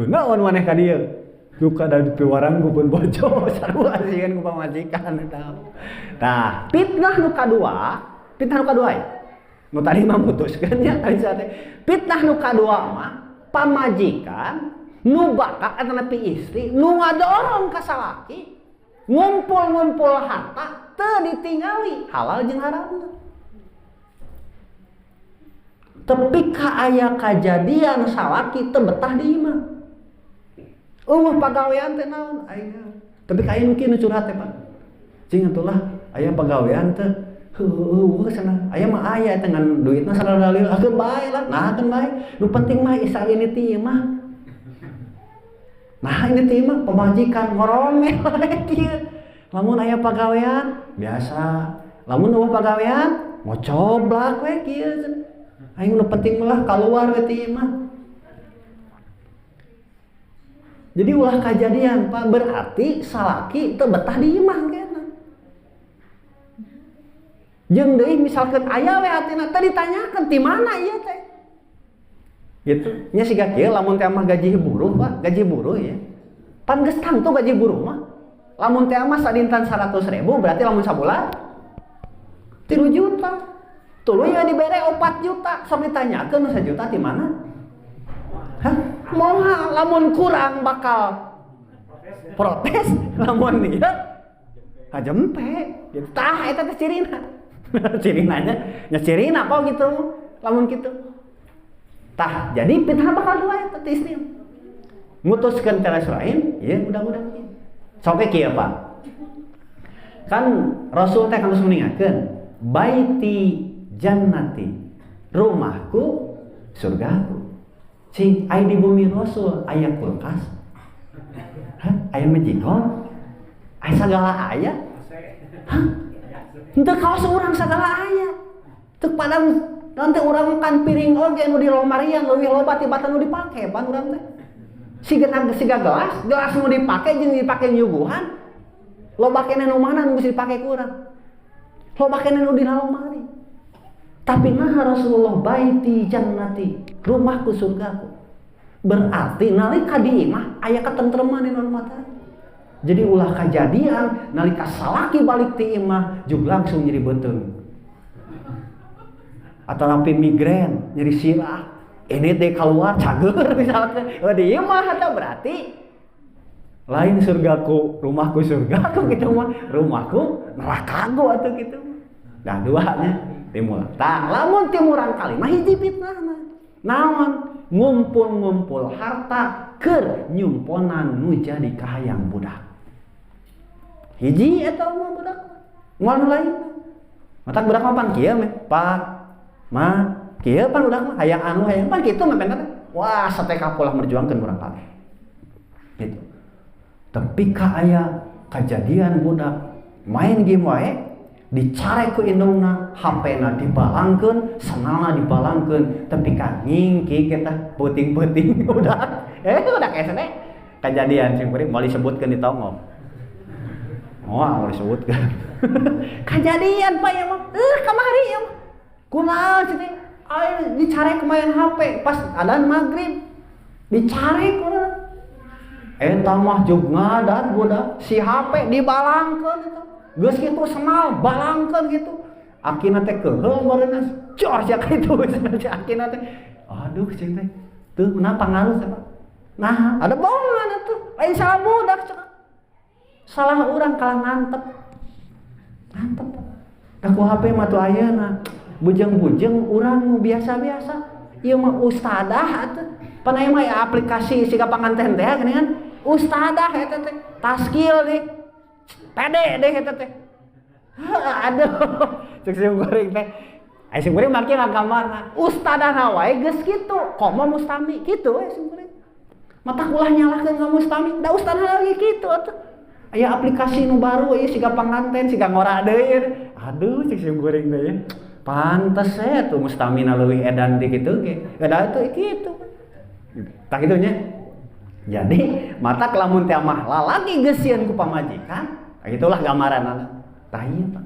Kunaon maneh ka dieu? Duka dari piwarang pun bojo sarua sieun ku pamajikan eta. Tah, fitnah nu kadua ya. Nu tadi mah mutuskeun nya tadi teh. Fitnah nu kadua mah pamajikan nu bakal eta nepi istri nu ngadorong ka salaki ngumpul-ngumpul harta teu ditingali halal jeung haramna. Tepi ka aya kajadian salaki teu betah di imah. Pagawean teh naon? Aya. Tapi ka aya nu kieu curhat teh Pak. Cing atulah aya pagawean teh heueuh cenah. Aya mah aya teh ngan duitna salalil akeun bae lah. Nah akeun bae. Nu penting mah isa ini ti imah. Nah ini ti imah pamajikan ngoromel kieu. Lamun aya pagawean biasa. Lamun eueuh pagawean ngocoblak we kieu. Aing nu penting mah kaluar we ti imah. Jadi ulah kejadian Pak, berarti salaki teu betah di imah kena. Jeung deui misalkan aya we hatina teh ditanyakeun ti mana ieu teh. Gitu. Nya siga kieu lamun teh mah gaji buruh Pak, gaji buruh ya. Pan geus tangtu gaji buruh mah. Lamun teh mah sadinten 100.000 berarti lamun sabulan 3 juta. Tuluy ya dibere 4 juta, sok ditanyakeun 1 juta di mana? Hah? Moal lamun kurang bakal protes lamun ieu hajempe. Gitu. Tah eta teh cirina. Cirinanya, nya cirina kok gitu. Lamun kitu. Tah, jadi pintah bakal dua eta teh istri. Ngutuskeun teras lain, ieu mudah-mudahan ieu. Sok kieu Pak. Kan Rasul teh harus meningatkeun, baiti jannati, rumahku surgaku. Cing aya di bumi Rasul aya kulkas. Hah? Aya magicon? Aya sagala aya? Hah? Henteu kaos urang sagala aya. Teu padang nanti urang makan piring oge nu di lomarian leuwih loba tibatan nu dipake pan urang teh. Siga gelas nu dipake jeung dipake nyuguhan. Loba keneh nu mana nu geus dipake ku urang. Loba keneh nu dina lomari. Tapi nah Rasulullah baiti jannati, rumahku surgaku. Berarti nalika di imah aya katentreman dina rumah teh. Jadi ulah kajadian nalika salaki balik ti imah jug langsung nyeri beuteung. Atau lampi migrain, nyeri sirah. Ini teh keluar cager misalkan. Di imah eta berarti lain surgaku, rumahku surgaku gitu mah. Rumahku nerakaku atuh gitu. Dan duanya timur. Tah lamun timuran kalimah hiji fitnahna. Naon? Ngumpul-ngumpul harta keur nyumponan nu jadi kahayang budak. Hiji eta mah budak. Moal nu lain. Matak budak mah pan kieu meh. Pak, mah kieu pan budak mah hayang anu hayang pan kitu mah bener. Wah, sateka pola merjuangkeun urang kabeh. Gitu. Tapi ka aya kajadian budak main game wae dicarek ku indungna, HP-na dibalangkeun, senalna dibalangkeun, tapi kan ngingki kita puting-puting udah kesana kejadian sing kuring mau disebutkeun di tonggo. Mau disebutkeun. Kejadian Pak ya mah. Kamari ya mah. Kunaon cenah? Ai dicarek main HP pas adzan maghrib. Dicarek urang. Eta mah jug ngadat budak si HP dibalangkeun eta. Geus kitu senal balangkeun gitu. Akina teh keheul bareuna cor sia kitu si akina teh. Aduh cing teh. Teu meunang pangaruh cenah. Nah, ada bohongan atuh. Lain salah budak cenah. Salah urang kalah ngantep. Ngantep. Aku HP mah tuh ayeuna. Bujeng-bujeng urang nu biasa-biasa. Ieu mah ustadah atuh. Pan aya mah aplikasi siga panganten teh geuningan. Ustadah eta teh. Taskil nih. Pede deh eta teh. Aduh, cek sim goreng teh. Ai sim goreng make ngagamarna. Ustadana wae geus kitu, komo mustami kitu we sim goreng. Mata ulah nyalahkeun ka mustami, da ustadana lagi kitu atuh. Aya aplikasi nu baru ieu siga panganten, siga ngora deui. Aduh, cek sim goreng teh ya. Pantes tuh mustamina leuwih edan di kitu ge. Edan teh kitu. Tah kitu nya. Jadi, mata kelamun teh mah lalaki geus sieun ku pamajikan. Itulah gambaran anak. Tah ieu Pak.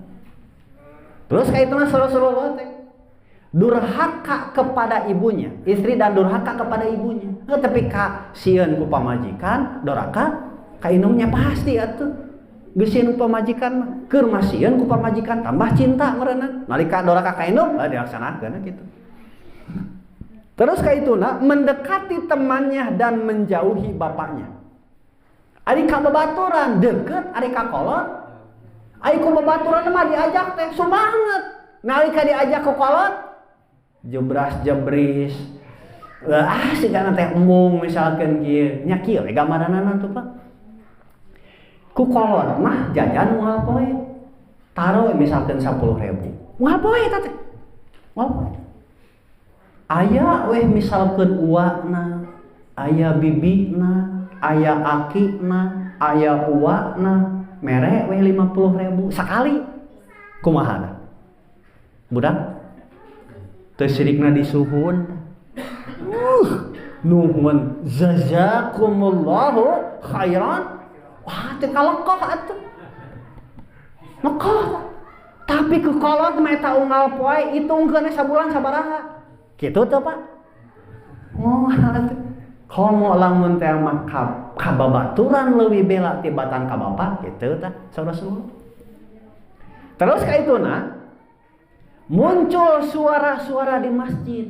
Terus kaituna Rasulullah teh durhaka kepada ibunya, istri dan durhaka kepada ibunya. Tapi ka sieun ku pamajikan, durhaka ka indungnya pasti atuh. Geus sieun ku pamajikan mah keur masieun ku pamajikan tambah cinta meureunna. Nalika durhaka ka indung dilaksanakeun kitu. Terus kaituna mendekati temannya dan menjauhi bapaknya. Ari ka babaturan deukeut, ari ka kolot. Ari ku babaturan mah diajak teh sumanget. Nalika diajak ku kolot, jebras-jebris. Sigana teh embung misalkeun kieu. Nya kieu we gambaranna tuh Pak. Ku kolot mah jajan moal poe. Taro misalkeun 10.000. Moal poe eta teh. Moal poe. Aya we misalkeun uwana, aya bibina, aya akina, aya uwana, mere we 50.000 sakali. Kumaha? Budak teu sirikna disuhun. Nuhun jazakumullahu khairan. Wah, teu kalekoh atuh. Nekoh. Tapi ku kolot mah eta unggal poe hitungkeun sabulan sabaraha. Kitu teh Pak. Oh, komo lamun teh mah kababaturan leuwih bela tibatan ka bapa kitu tah saudara. Terus ka ituna muncul suara-suara di masjid.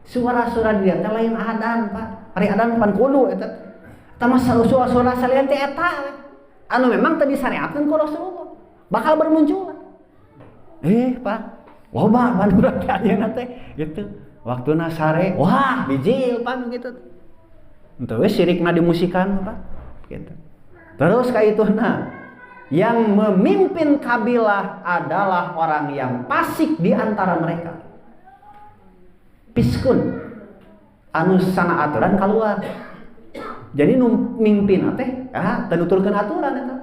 Suara-suara dia teh lain adan, Pak. Ari adan pan kudu eta. Tah suara-suara salian teh eta anu memang tadi syariatkeun ku Rasulullah. Bakal bermunculan. Pak, loba banurak teh ayeuna teh gitu. Waktuna sare, wah bijil pan gitu. Henteu we sirikna dimusikan, Pak. Gitu. Terus kaituna yang memimpin kabilah adalah orang yang fasik di antara mereka. Piskun anu sana aturan keluar. Jadi nu mimpin teh tenuturkeun aturan eta.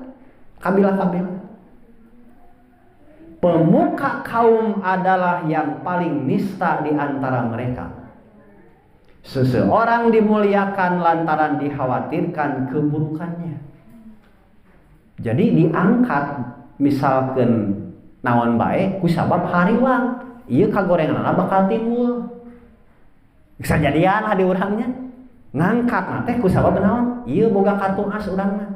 Kabilah-kabilah. Pemuka kaum adalah yang paling nista di antara mereka. Seseorang dimuliakan lantaran dikhawatirkan keburukannya. Jadi diangkat misalkan naon bae ku sabab hariwang, ieu kagorenganna bakal timbul. Bisa jadian di urangnya ngangkat teh ku sabab naon? Ieu boga kartu as urangna.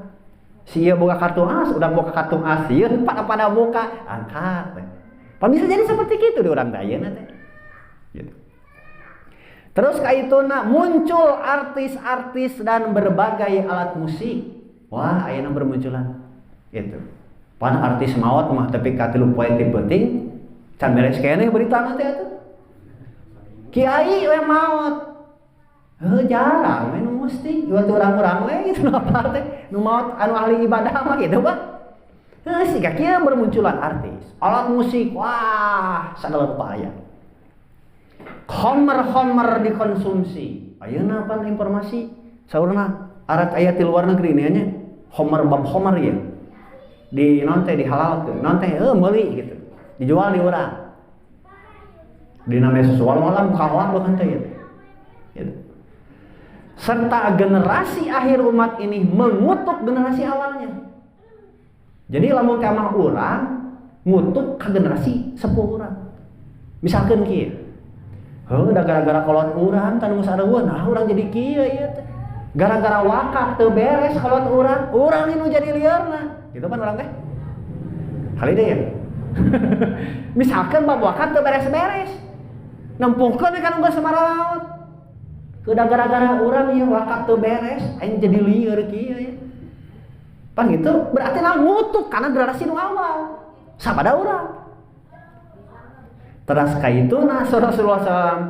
Si ieu boga kartu as, urang boga kartu as, ieu pada boga angkat. Pan bisa jadi seperti kitu di urang teh ayeuna teh. Gitu. Terus kaituna muncul artis-artis dan berbagai alat musik. Wah, ayeuna bermunculan. Gitu. Pan artis maot mah tapi ka 3 poe ti penting can beres keneh berita nanti atuh. Kiai we maot. Jarang we nu mesti jual urang-urang we gitu apa teh nu maot anu ahli ibadah mah gitu Pak. Siga kieu bermunculan artis, alat musik, wah sagala rupa aya. Homer dikonsumsi. Ayeuna pan informasi saurna arat aya ti luar negeri nya nya. Homer ya. Di non teh dihalalkeun, non teh meuli gitu. Dijual di urang. Dina media sosial malam kawan bukan teh gitu. Serta generasi akhir umat ini mengutuk generasi awalnya. Jadi lamun teh mah urang ngutuk ka generasi sepuh urang. Misalkeun kieu. Da gara-gara kolot urang tan geus sareueun, nah urang jadi kieu ieu teh. Gara-gara wakaf teu beres kolot urang nu jadi liarna. Gitu kan urang teh. Kali deh ya. Misalkan bab wakaf teu beres-beres. Nempuhkeun kan geus samaraot. Kuda gara-gara urang ieu wakaf teu beres, aing jadi lieur kieu ya. Pan gitu berarti lah ngutuk karena generasi nu awal. Sabada urang. Teras kaituna Rasulullah SAW.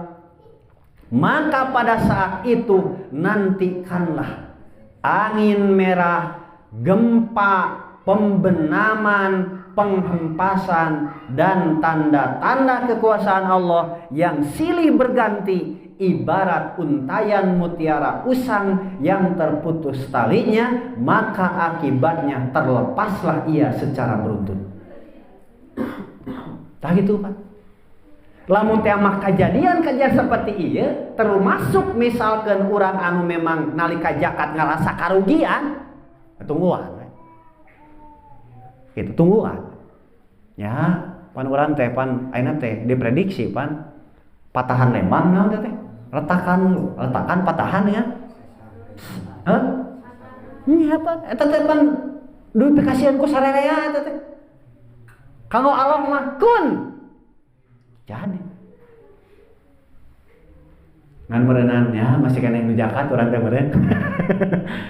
Maka pada saat itu nantikanlah angin merah, gempa, pembenaman, penghempasan dan tanda-tanda kekuasaan Allah yang silih berganti ibarat untayan mutiara usang yang terputus talinya, maka akibatnya terlepaslah ia secara beruntun. Tah gitu Pak. Lamun teh mah kejadian seperti ieu termasuk misalkan urang anu memang nalika zakat ngarasa karugian, tungguan. Gitu tungguan. Ya, pan urang teh pan ayeuna teh diprediksi pan patahan Lembang naon teh? Retakan patahan ya. Hah? Nya pan eta teh pan duit pikasieun ku sarerea eta teh. Kanggo Allah mah kun jadi ngan merenannya masih kena nu zakat urang teh meureun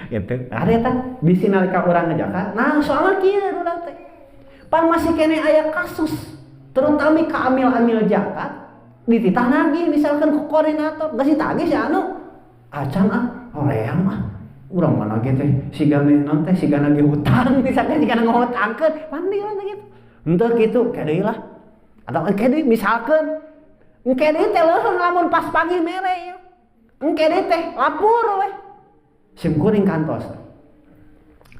gitu ada eta bisi nalika urang ngezakat nah soalnya kieu urang teh pan masih kena aya kasus terutama ka amil-amil zakat dititah nagih misalkan ku koordinator geus ditagih si anu acan horeang mah urang mah nagih teh siga non teh siga nagih hutang misalkan siga ngahutangkeun pan di urang teh kitu henteu kitu kadeui lah. Atau engke deui misalkeun engke deui teh leuheung lamun pas pagi mere ya. Engke deui teh lapur we. Sim kuring kantos.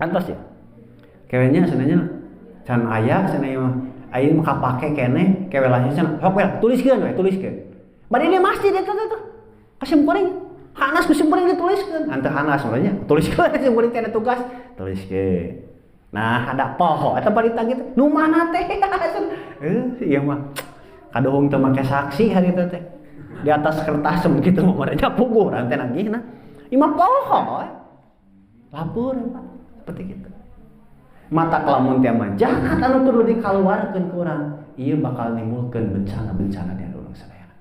Kantos ya. Kewenya sebenarnya can aya cenah mah. Aya mah kapake keneh kewelahnya cenah. Sok we tuliskeun we, tuliskeun. Bari di masjid eta tuh. Ka sim kuring. Hanas ku sim kuring dituliskeun. Anteu hanas maksudnya. Tuliskeun sim kuring teh tugas. Tuliskeun. Nah, ada poho eta barita gitu. Nu mana teh? Iya mah. Kadohong teu make saksi hari teh teh. Di atas kertas begitu mah merenya puguran teh nagihna. Imah poho. Lapur Pak. Seperti gitu. Mata kalamun teh mah jakat anu perlu dikaluarkeun ku urang. ieu bakal nimbulkeun bencana-bencana di urang sadayana.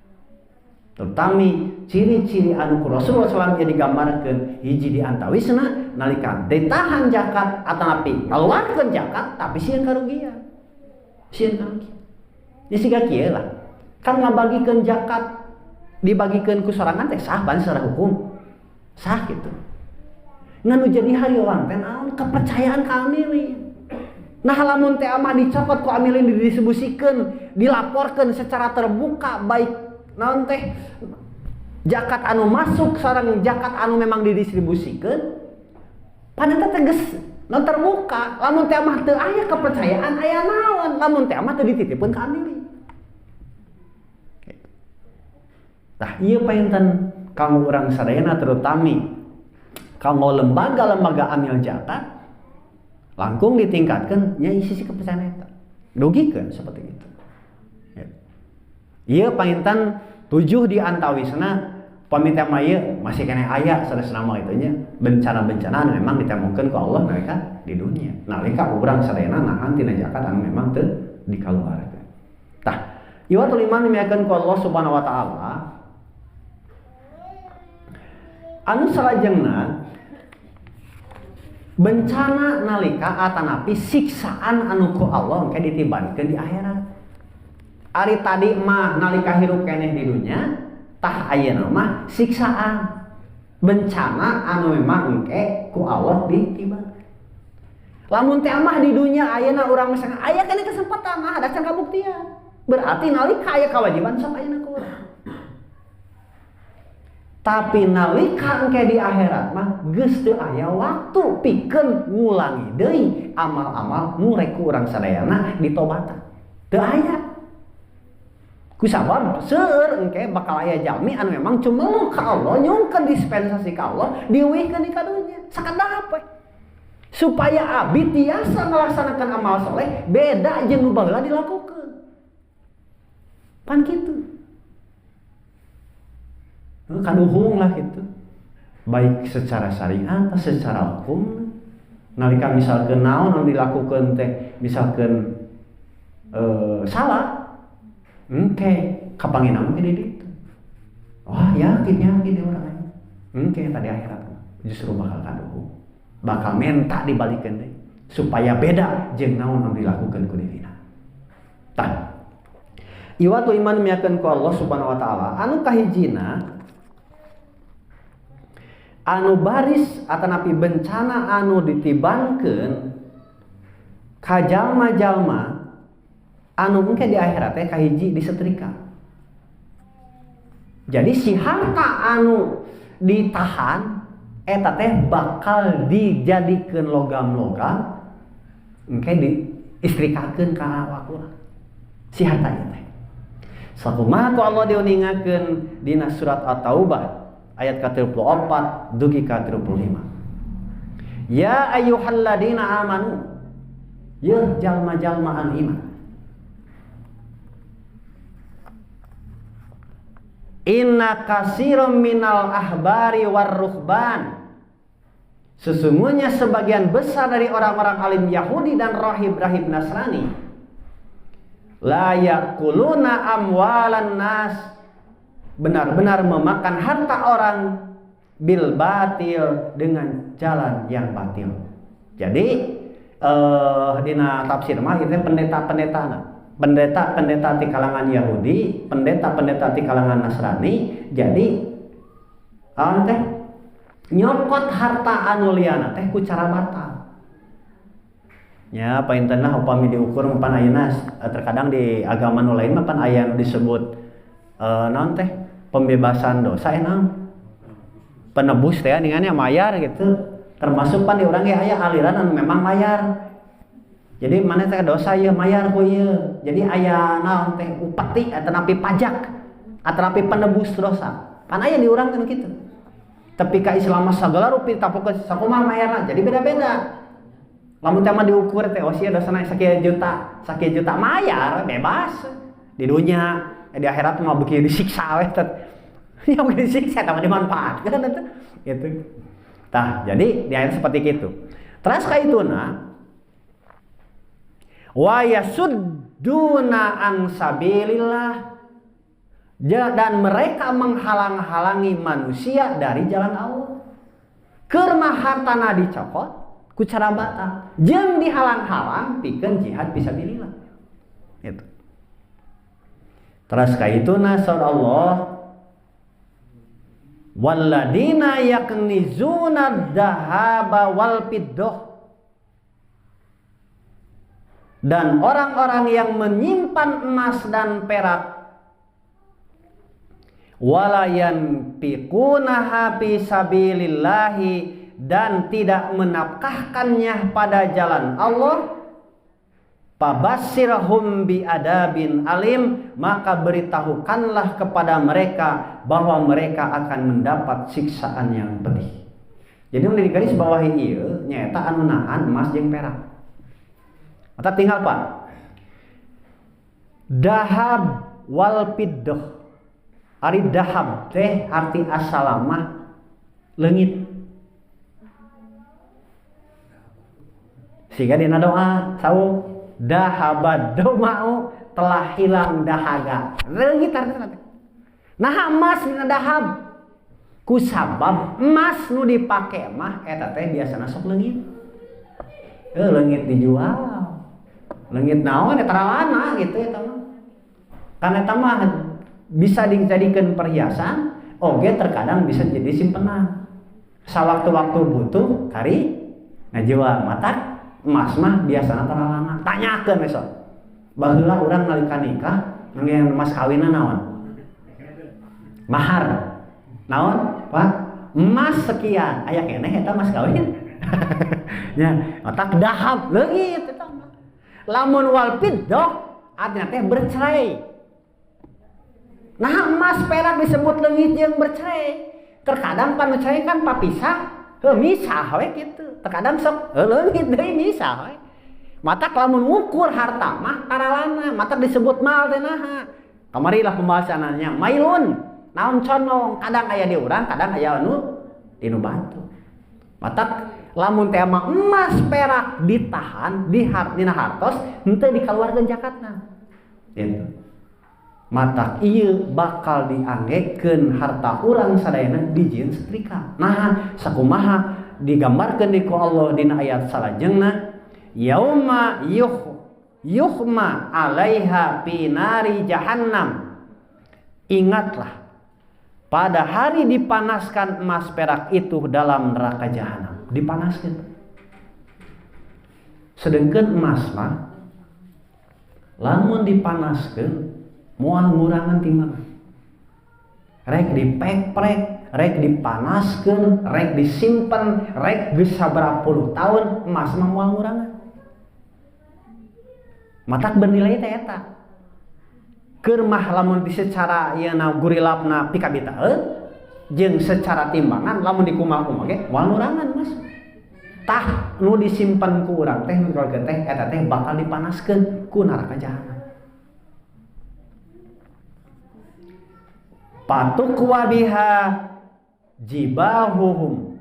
Terutama ciri-ciri anu ku Rasulullah SAW digambarkeun hiji di antawisna nalika ditahan zakat atanapi ngaluarkeun zakat tapi sieun karugian. Sieun karugian. Ya siga kieu lah. Kan ngabagikeun zakat dibagikeun ku sorangan teh sah ban secara hukum. Sah gitu. Nganu jadi hayolan teh naon kepercayaan ka amilin. Nah lamun teh amah dicopot ku amilin didistribusikan, dilaporkan secara terbuka baik naon teh zakat anu masuk sareng zakat anu memang didistribusikan, padahal teh geus non terbuka. Lamun teh amah teu aya kepercayaan aya naon, lamun teh amah teu dititipkeun ka amilin. Tah ieu painten kanggo urang sadayana terutama kanggo lembaga-lembaga amil zakat langkung ditingkatkan nya sisi kepercayaan eta. Dugikeun seperti itu. Ieu painten 7 di antawisna pamita mah ieu masih kene aya sanesna mah itu nya bencana-bencana anu memang ditemukeun ku Allah nalika di dunia. Nalika urang sadayana nahan tina zakat anu memang teu dikaluarkeun. Tah, ieu iman miakeun ku Allah Subhanahu wa taala anu salajengna bencana nalika atanapi siksaan anu ku Allah engke ditibankeun di akhirat. Ari tadi mah nalika hirup keneh di dunya, tah ayeuna mah siksaan. Bencana anu memang engke ku Allah ditibankeun. Lamun teh mah di dunya ayeuna urang misalkan aya keneh kesempatan mah ada can kabuktian. Berarti nalika aya kewajiban sok ayeuna ku urang. Tapi nalika engke di akhirat mah geus teu aya waktu pikeun ngulangi deui amal-amal nu rek urang sadayana ditobatan. Teu aya. Kusabab seueur engke bakal aya jalmi anu memang cumeluk ka Allah, nyungkeun dispensasi ka Allah, dieuwihkeun di kadunya. Sakadahap we. Supaya abdi tiasa melaksanakan amal soleh beda jeung nu baheula dilakukeun. Pan kitu. Kaduhung lah gitu, baik secara syariat atau secara hukum. Nalika misalkan naon anu dilakukeun teh misalkan salah, engke kapangina mah di ditu. Wah yakin di urang engke tadi akhirat justru bakal kaduhung, bakal menta dibalikeun deui supaya beda jeung naon anu dilakukeun ku dirina. Tah, iwatu iman miakeun ku Allah Subhanahu wa taala anu kahijina anu baris atanapi bencana anu ditibankeun ka jalma-jalma anu engke di akhirat teh kahiji disetrika. Jadi si harta anu ditahan eta teh bakal dijadikeun logam-logam engke diistrikakeun ka awak urang. Si harta ieu teh. Sakumaha ku Allah diuningakeun dina surat At-Taubah ayat ke-34 dugi ke-35. Ya ayyuhalladzina amanu, ya jalma-jalma anu iman. Inna katsiran minal ahbari war-ruhban. Sesungguhnya sebagian besar dari orang-orang alim Yahudi dan rahib-rahib Nasrani la yakuluna amwalan nas, benar-benar memakan harta orang bil batil, dengan jalan yang batil. Jadi dina tafsir mah itu pendeta di kalangan Yahudi, pendeta di kalangan Nasrani. Jadi teh nyokot harta anu liana teh ku cara batal. Ya paintena upami diukur mapan ayeuna terkadang di agama nu lain mapan aya disebut naon teh pembebasan dosa enam penebus teh ningannya mayar gitu, termasuk pan di urang ge aya aliran anu memang mayar. Jadi mana teh dosa ieu mayar ku ieu. Jadi aya naon teh upeti atanapi pajak atanapi penebus dosa. Pan aya di urang kan kitu. Tapi ka Islam sagala rupi tapokeun sakumaha mayarna jadi beda-beda. Lamun teh mah diukur teh oh sia dosana sakieu juta mayar bebas di dunia. Di akhirat mah beuki disiksa we teh. Ya beuki disiksa tah dimanfaatkeun eta. Gitu. Tah, jadi di ayat seperti itu. Terus ka ituna wa yasud yasudduna an sabilillah, dan mereka menghalang-halangi manusia dari jalan Allah. Keur mah hartana dicokot ku cara batal, jeung dihalang-halang pikeun jihad fisabilillah. Itu. Terus kaituna saur Allah, walladzina yaknizuna dzahaba wal fiddah, dan orang-orang yang menyimpan emas dan perak, walayan piqunaha fi sabilillahi, dan tidak menafkahkannya pada jalan Allah, Fabassirhum biadabin alim, maka beritahukanlah kepada mereka bahwa mereka akan mendapat siksaan yang pedih. Jadi di garis bawah ieu nyaeta anu nahan emas jeung perak. Mata tinggal Pak. Dahab wal fiddah. Ari dahab teh arti asalamah leungit. Siga dina doa sawu dahabad doma'u, telah hilang dahaga. Leungit artinya teh. Nah emas dina dahab. Kusabab emas nu dipake mah eta teh biasana sok leungit. Leungit dijual. Leungit naon eta rawana gitu eta mah. Kan eta mah bisa dijadikan perhiasan, oge terkadang bisa jadi simpenan. Sawaktu-waktu butuh kari ngajual. Mata emas mah biasana taralana. Tanyakeun besok. Baheula urang nalika nikah ngeueun emas kawinna naon? Mahar. Naon? Pak, emas sekian. Aya keneh eta emas kawin. Nya, otak dahab leungit eta mah. Lamun wal fiddah artinya teh bercerai. Nah emas perak disebut leungit jeung bercerai. Terkadang panu cerai kan papisah, misah we kitu. Terkadang sok leungit deui misah we. Matak lamun ngukur harta mah taralana, matak disebut mal teh naha. Kamari lah pembahasannya mailun. Naon condong, kadang aya di urang, kadang aya anu di nu batu. Matak lamun teh mah emas perak ditahan dina hartos henteu dikaluarkeun zakatna. Gitu. Matak ieu bakal dianggekeun harta urang sadayana dijieun setrika. Nah, sakumaha digambarkeun di ku Allah dina ayat salajengna, yauma yuhma 'alaiha fi nari jahannam. Ingatlah pada hari dipanaskan emas perak itu dalam neraka jahanam, dipanaskan. Sedangkan emas mah lamun dipanaskan moal ngurangan ti mana? Rek dipek-prek, rek dipanaskeun, rek disimpen, rek geus sabaraha puluh tahun emas mah moal ngurangan. Matak bernilai teh eta. Keur mah lamun di secara ieu na gurilapna pikabitaeun jeung secara timbangan lamun dikumaha-kumaha ge moal ngurangan Mas. Tah nu disimpen ku urang teh mikolkeun teh eta teh bakal dipanaskeun ku neraka jahanam. Patukwa biha jibahuhum,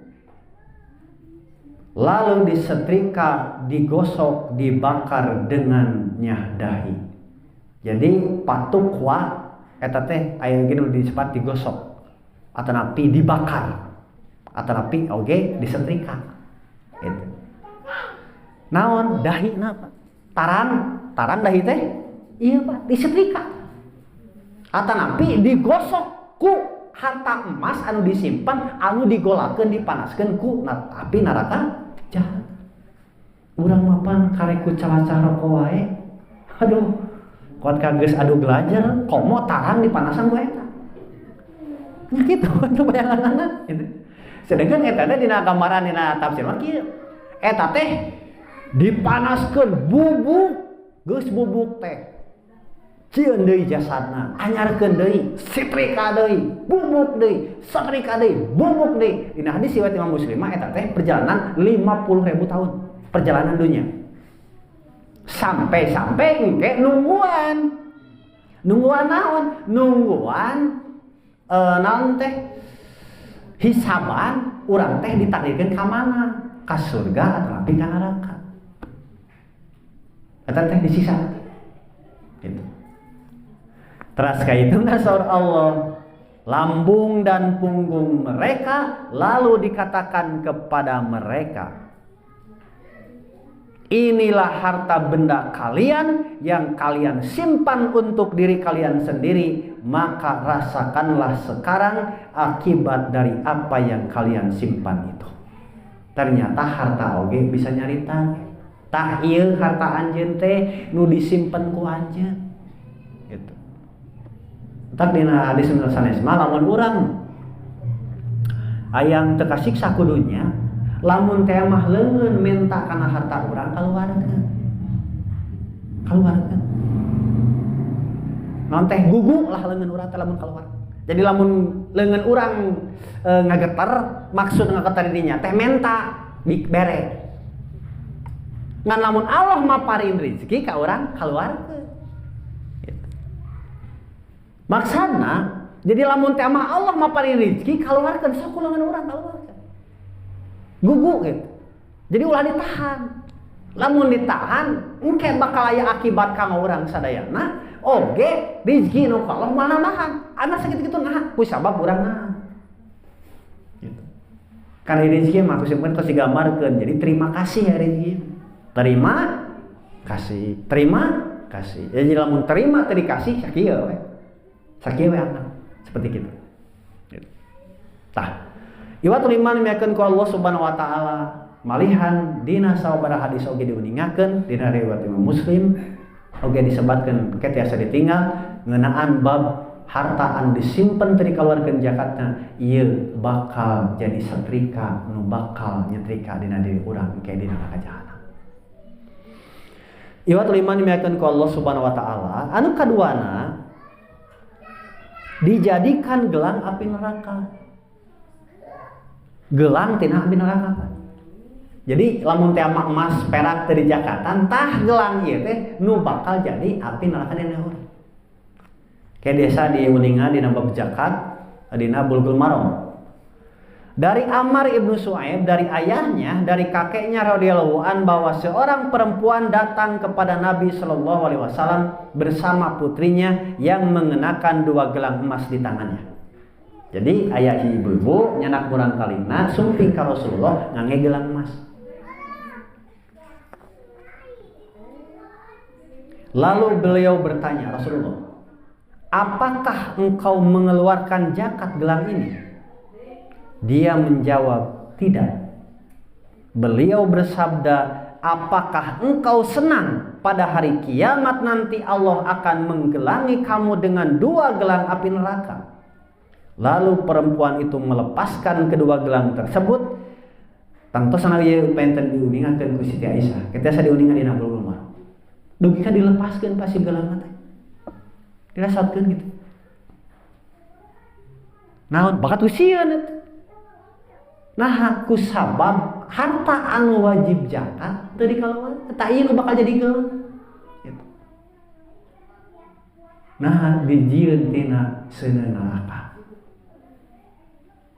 lalu disetrika, digosok, dibakar dengannya dahi. Jadi patukwa eta teh aya ginu disebut digosok atanapi dibakar atanapi oge disetrika. Gitu. Naon dahi napa? Taran dahi teh iya Pak disetrika. Atanapi digosok ku harta emas anu disimpan anu digolakeun dipanaskeun ku api neraka jahanam. Urang mapan karek ku calacah rokok wae. Aduh, kuat kageus adu belajar komo taran dipanasan ku eta. Nya kitu anu bayanganna gitu. Sedangkan eta teh dina gambaran dina tafsir mah kieu. Eta teh dipanaskeun bubuk, geus bubuk teh. Cieun deui jasadna, anyarkeun deui, setrika deui, bubuk deui, setrika deui, bubuk deui. Dina hadis riwayat Imam Muslim eta teh perjalanan 50.000 tahun perjalanan dunia. Sampai engke nungguan. Nungguan naon? Nungguan naon teh? Hisaban urang teh ditakdirkeun ka mana? Ka surga atau ka neraka. Eta teh disisa. Gitu. Terus kayak itu nasar Allah, lambung dan punggung mereka, lalu dikatakan kepada mereka, inilah harta benda kalian yang kalian simpan untuk diri kalian sendiri, maka rasakanlah sekarang akibat dari apa yang kalian simpan itu. Ternyata harta oge bisa nyarita. Tah ieu harta anjeun teh nu disimpen ku anjeun. Gitu. Tak dina hadis sanes mah lamun urang hayang teu kasiksa ku dunya, lamun teh mah leungeun menta kana harta urang kaluarkeun. Naon teh gugu lah leungeun urang teh lamun kaluar. Jadi lamun leungeun urang ngageter, maksud ngageter dirinya teh menta bere. Ngan lamun Allah maparin rezeki ka urang kaluarkeun. Gitu. Maksudna jadi lamun teh mah Allah maparin rezeki kaluarkeun sok leungeun urang kaluarkeun. Gugu gitu. Jadi ulah ditahan. Lamun ditahan, engke bakal aya akibat ka urang sadayana, oge rezeki nu Allah mah nahan. Ana sakitu-kitu nahan, ku sabab urang nahan. Gitu. Karena rezeki mah ku simpen tos digambarkeun. Jadi terima kasih ya rezeki. Terima kasih. Jadi lamun terima teu dikasih sakieu we. Sakieu we anak. Seperti gitu. Gitu. Tah. Iwatul iman miakeun ku Allah Subhanahu wa taala malihan dina sababaraha hadis oge diuningakeun dina riwayat Imam Muslim oge disebutkeun ke tiasa ditinggal ngeunaan bab harta anu disimpen teu dikaluarkeun zakatna ieu bakal jadi setrika nu bakal nyetrika dina diri urang ke dina neraka jahanam. Iwatul iman miakeun ku Allah Subhanahu wa taala anu kaduana dijadikan gelang api neraka. Gelang tina api neraka. Jadi lamun teh emas perak teu dijakatan tah gelang ieu teh nu bakal jadi api neraka dina urang. Kayak desa diuningan dina bab zakat dina Bulughul Maram. Dari Ammar ibnu Su'aib dari ayahnya dari kakeknya radhiyallahu an bahwa seorang perempuan datang kepada Nabi sallallahu alaihi wasallam bersama putrinya yang mengenakan 2 gelang emas di tangannya. Jadi ayah ibu-ibu nyanak urang kalina sumping ka Rasulullah ngangge gelang emas. Lalu beliau bertanya, Rasulullah, apakah engkau mengeluarkan zakat gelang ini? Dia menjawab, tidak. Beliau bersabda, apakah engkau senang pada hari kiamat nanti Allah akan menggelangi kamu dengan 2 gelang api neraka? Lalu perempuan itu melepaskan kedua gelang tersebut. Tangtosan ieu penten diuningakeun ku Siti Aisyah. Ketika diuningan dina Bulughul Maram. Dugi ka dilepaskeun pasti gelang teh. Dirasatkeun gitu. Naon bakat usieun eta. Nah, ku sabab harta anu wajib zakat teu dikaluarkeun. Eta ieu nu bakal jadi gelang. Gitu. Nah, dijieun tina seuneu neraka.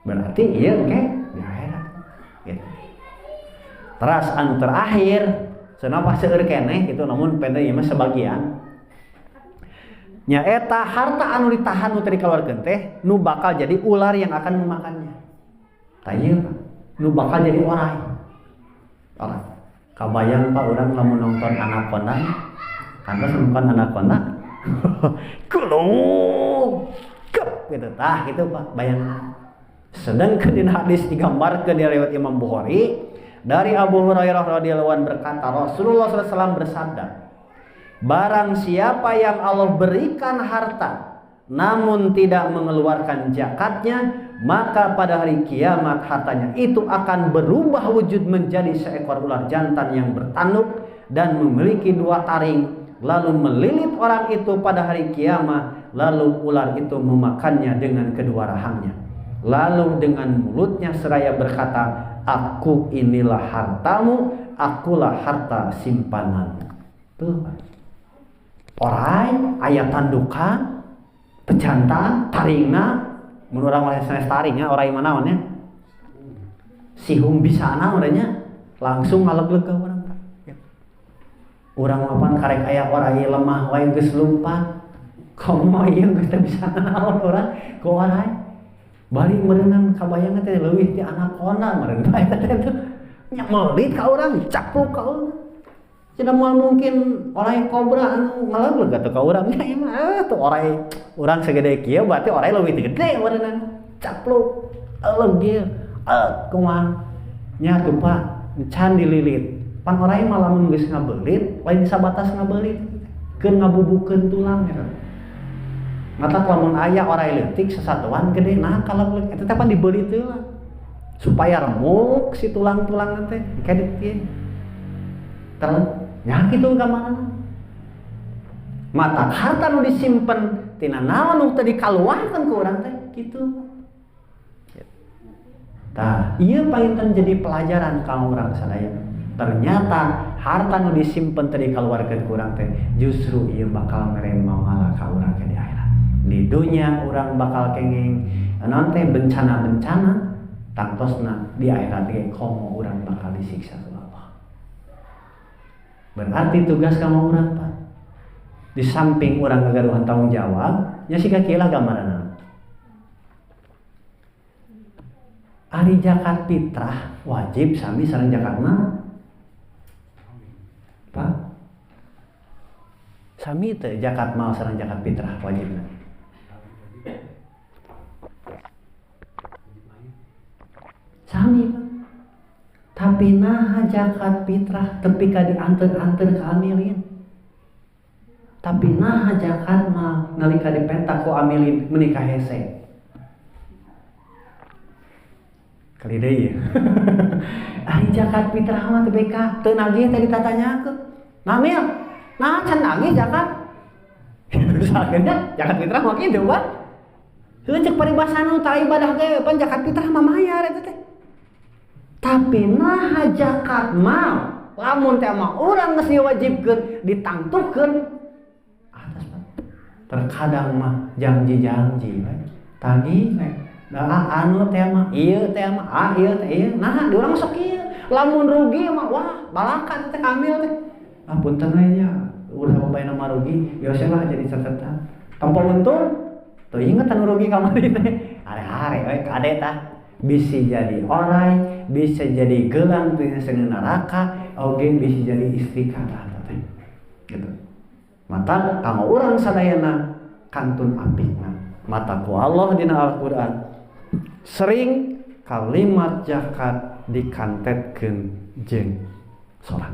Berarti iya oke di akhirat gitu. Terus anu terakhir cenah seueur keneh gitu namun pente ieu mah sebagian nya eta harta anu ditahan nu teu dikaluarkeun teh nu bakal jadi ular yang akan memakannya. Tah ieu nu bakal jadi orai. Kabayang Pak urang lamun nonton Anaconda kan nonton Anaconda kulung kep gitu tah gitu Pak bayangna. Sedangkan di hadis digambarkan di riwayat Imam Bukhari dari Abu Hurairah radhiyallahu anhu berkata Rasulullah SAW bersabda, barang siapa yang Allah berikan harta namun tidak mengeluarkan zakatnya, maka pada hari kiamat hartanya itu akan berubah wujud menjadi seekor ular jantan yang bertanduk dan memiliki 2 taring, lalu melilit orang itu pada hari kiamat, lalu ular itu memakannya dengan kedua rahangnya. Lalu dengan mulutnya seraya berkata, aku inilah hartamu, akulah harta simpananmu. Tuh, orai aya tandukan, pejantan, taringna, mun urang mah sanes taringnya, orai mana namanya? Sihum bisana urangnya langsung ngalegleg ka urang. urang mapan karek aya warai lemah wae geus lumpat. Komo ieu geus teu bisa naon urang ku warai. Bari meureunnan kabayang teh leuwih ti anakona meureun bae teh teh. Nya meulit ka urang capluk ka urang. Cenah moal mungkin orai kobra anu ngaleug atuh ka urang nya mah tuh orai urang segede kieu berarti orai leuwih teu gede meureunnan. Capluk euleug ieu. Kumaha? Nya tuh Pak, can dililit. Pan orai mah lamun geus ngabelit, lain sabatas ngabelit. Keur ngabubukeun tulang eta. Mata lamun aya orai leutik sasatuan gede nah kaleuleuk eta teh pan dibeulit heula. Supaya remuk si tulang-tulang teh kayak kieu. Terus nya kitu gamanana. Mata harta nu disimpen tina naon nu teu dikaluarkeun ku urang teh kitu. Tah, ieu painten jadi pelajaran ka urang sadaya. Ternyata harta nu disimpen teu dikaluarkeun ku urang teh justru ieu bakal mere mangala ka urang di akhirat. Di dunya urang bakal kenging naon teh bencana-bencana tangtosna di akhirat ge komo urang bakal disiksa ku Allah. Berarti tugas kamu urang Pak. Di samping urang ngagaduhan tanggung jawab, nya siga kieu lah gambaranna. Ari zakat fitrah wajib sami sareng zakat mal. Pak. Sami teu zakat mal sareng zakat fitrah wajibna. Sami Pak. Tapi nah zakat fitrah tepi ka dianteun-anteun ka amilin. Tapi nah zakat mal nalika dipentak ku amilin menikah hese. Kali deui ya. Ari zakat fitrah mah teu beka, teu nagih teh ditatanyakeun. Namil, nah can nagih zakat. Sakeuna zakat fitrah mah kitu, Pak. Heuh ceuk paribasana nu tara ibadah ge pan zakat fitrah mah mayar eta teh. Tapi nah zakat mal lamun teh mah urang geus diwajibkeun ditangtukeun atas Pak. Terkadang mah janji-janji we. Tagih we. Nah, anu teh mah ieu teh mah ieu teh ieu nah di urang sok ieu lamun rugi mah wah balaka teh kamil teh punten we nya udah babayna mah rugi ya lah jadi catatan tanpa untung tuh inget anu rugi kamari teh are-are we kade tah bisa jadi orai bisa jadi gelang tina seni neraka oge bisa jadi istri kata teh gitu mata kamu urang sadayana kantun apikna mata ku Allah dina Al-Qur'an sering kalimat zakat dikantetkeun jeung salat.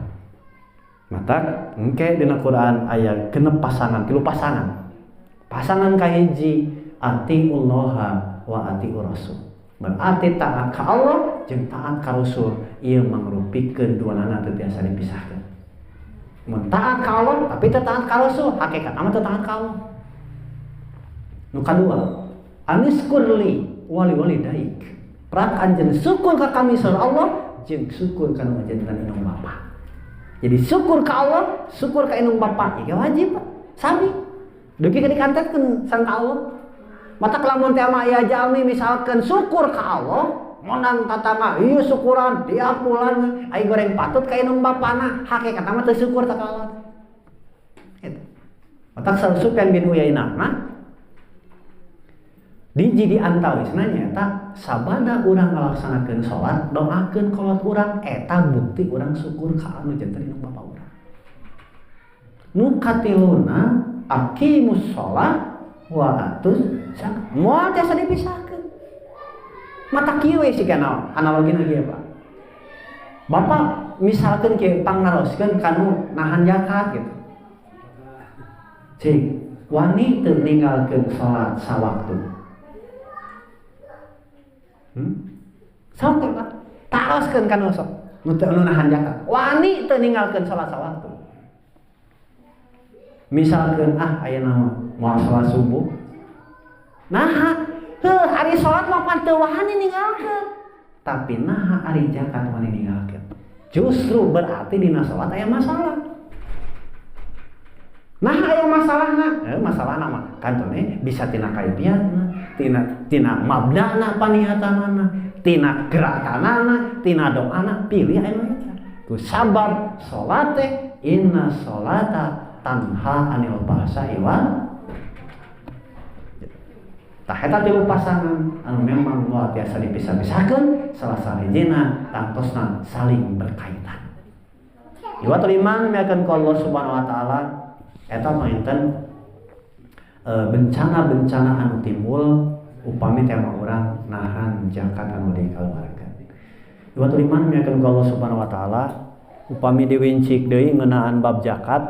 Mata engke dina Quran aya 6 pasangan, 3 pasangan. Pasangan kahiji atiullaha wa atiur rasul. Berarti taat ka Allah jeung taat ka Rasul ieu mangrupikeun duanana teu biasa dipisahkeun. Mun taat ka Allah tapi teu taat ka Rasul, hakikatna mah teu taat ka Allah. Nu kadua, aniskurli wali daik. Prak anjeun syukur ka kami sareng Allah jeung syukur ka nu ngajentan indung bapa. Jadi syukur ka Allah, syukur ka indung bapa ieu wajib sami. Dugi ka dikantetkeun sareng ka Allah. Mata lamun teh mah aya jalmi misalkan syukur ka Allah, monang tatangga ieu syukuran diapulan ai goreng patut ka indung bapana, hakikatna mah teu syukur ka Allah. Eta. Mata Sufyan bin Uyainah mah di antawisna nyaeta sabada urang ngalaksanakeun salat doakeun kolot urang eta bukti urang syukur ka anu janten indung bapa urang. Nu katiluna aqimus shalah wa atuz zakat. Moal tiasa dipisahkeun. Mata kieu we sigana analogina kieu Pak. Bapak misalkeun kieu pangaroskeun kanu nahan zakat gitu. Cing wani teu ninggalkeun salat sawaktu. Sok Pak, taoskeun kana sok. Nu teu nahan zakat. Wani teu ninggalkeun salat sawaktu. Misalkeun ayeuna moal salat subuh. Nah, hari salat mah pan teu wani ninggalkeun. Tapi nah hari zakat wani ninggalkeun. Justru berarti dina salat aya masalah. Nah aya masalahna, masalahna mah kantone bisa tina kaifiatna, tina mabdana panihatanana, tina gerakanana, tina doana pilih anu eta. Ku sabab salat teh inna sholata tanha anil fahsya'i wal tah eta tilu pasangan anu memang luar biasa dipisah-pisahkeun salah sahijina tantosna saling berkaitan. Iwatul iman miakeun ka Allah Subhanahu wa taala eta painten bencana-bencana anu timbul upami tema urang nahan zakat anu dikaluarkeun. Iwatul iman miakeun ka Allah Subhanahu wa taala upami diwincik deui ngeunaan bab zakat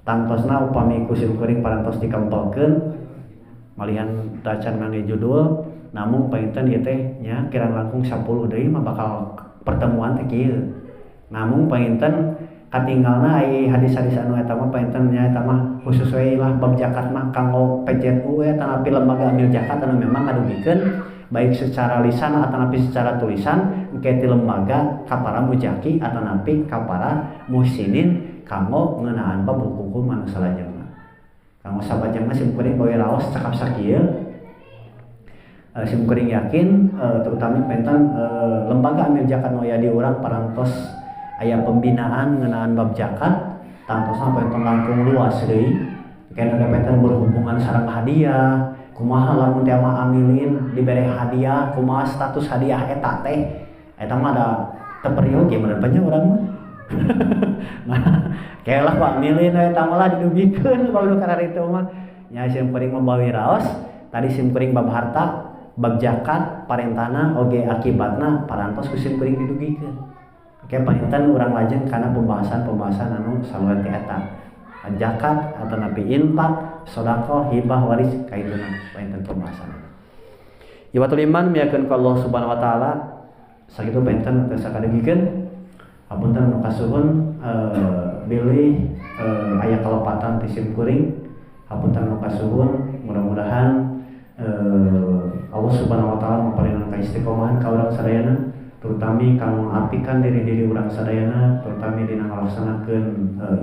tantosna upami ku simkuring parantos dikempelkeun malihan tacan ngangge judul namun painten ieu teh nya kirang langkung 10 deui mah bakal pertemuan teh kieu. Namun painten katinggalna ai hadis-hadis anu eta mah painten nya eta mah khusus we lah bab zakat mah kanggo PJU eta napi lembaga amil zakat anu memang ngadugikeun baik secara lisan atau napi secara tulisan engke ti lembaga ka para mujaki atau napi ka para muhsinin kanggo ngeunaan bab hukum anu salajengna. Kanggo sabajengna simkuring bae raos cakap sakieu simkuring yakin terutama painten lembaga amil zakat nu aya di urang parantos aya pembinaan ngeunaan bab zakat tantosna painten langkung luas deui kana painten berhubungan sareng hadiah kumaha lamun teh mah amilin dibere hadiah kumaha status hadiah eta teh eta mah da teu periog ge meureun panjang urang mah nah kayalah Pak milin eta mah lah didugikeun kalau kana itu mah nya simkuring membawi raos tadi simkuring bab harta bab zakat parentana oge akibatna parantos ku simkuring didugikeun. Oke painten urang lajeng kana pembahasan anu saluan ti eta zakat atau napi infak sedekah hibah waris kaituna painten pembahasan. Iwatul iman miakeun ka Allah Subhanahu wa taala sakitu painten teu sakadegikeun hapunten anu kasuhun bilih aya kalepatan ti simkuring hapunten anu kasuhun mudah-mudahan Allah Subhanahu wa taala maparingan kaistiqomahan ka urang sadayana terutami kanggo ngapikan diri-diri urang sadayana terutami dina ngalaksanakeun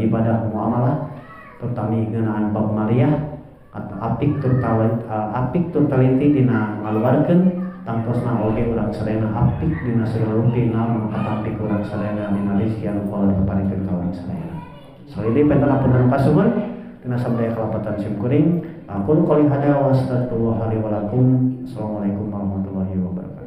ibadah muamalah terutami ngeunaan bab maliyah atau apik tur taliti dina ngaluarkeun tangtosna oge urang sadayana apik dina segala rupi naon katapik urang sadayana dina rezeki anu Allah paparikeun ka urang sadayana. Salidi penten apunten kasuhun dina sabda kalapatan simkuring aku qouli hada wa astagfirullah li wa lakum. Assalamualaikum warahmatullahi wabarakatuh.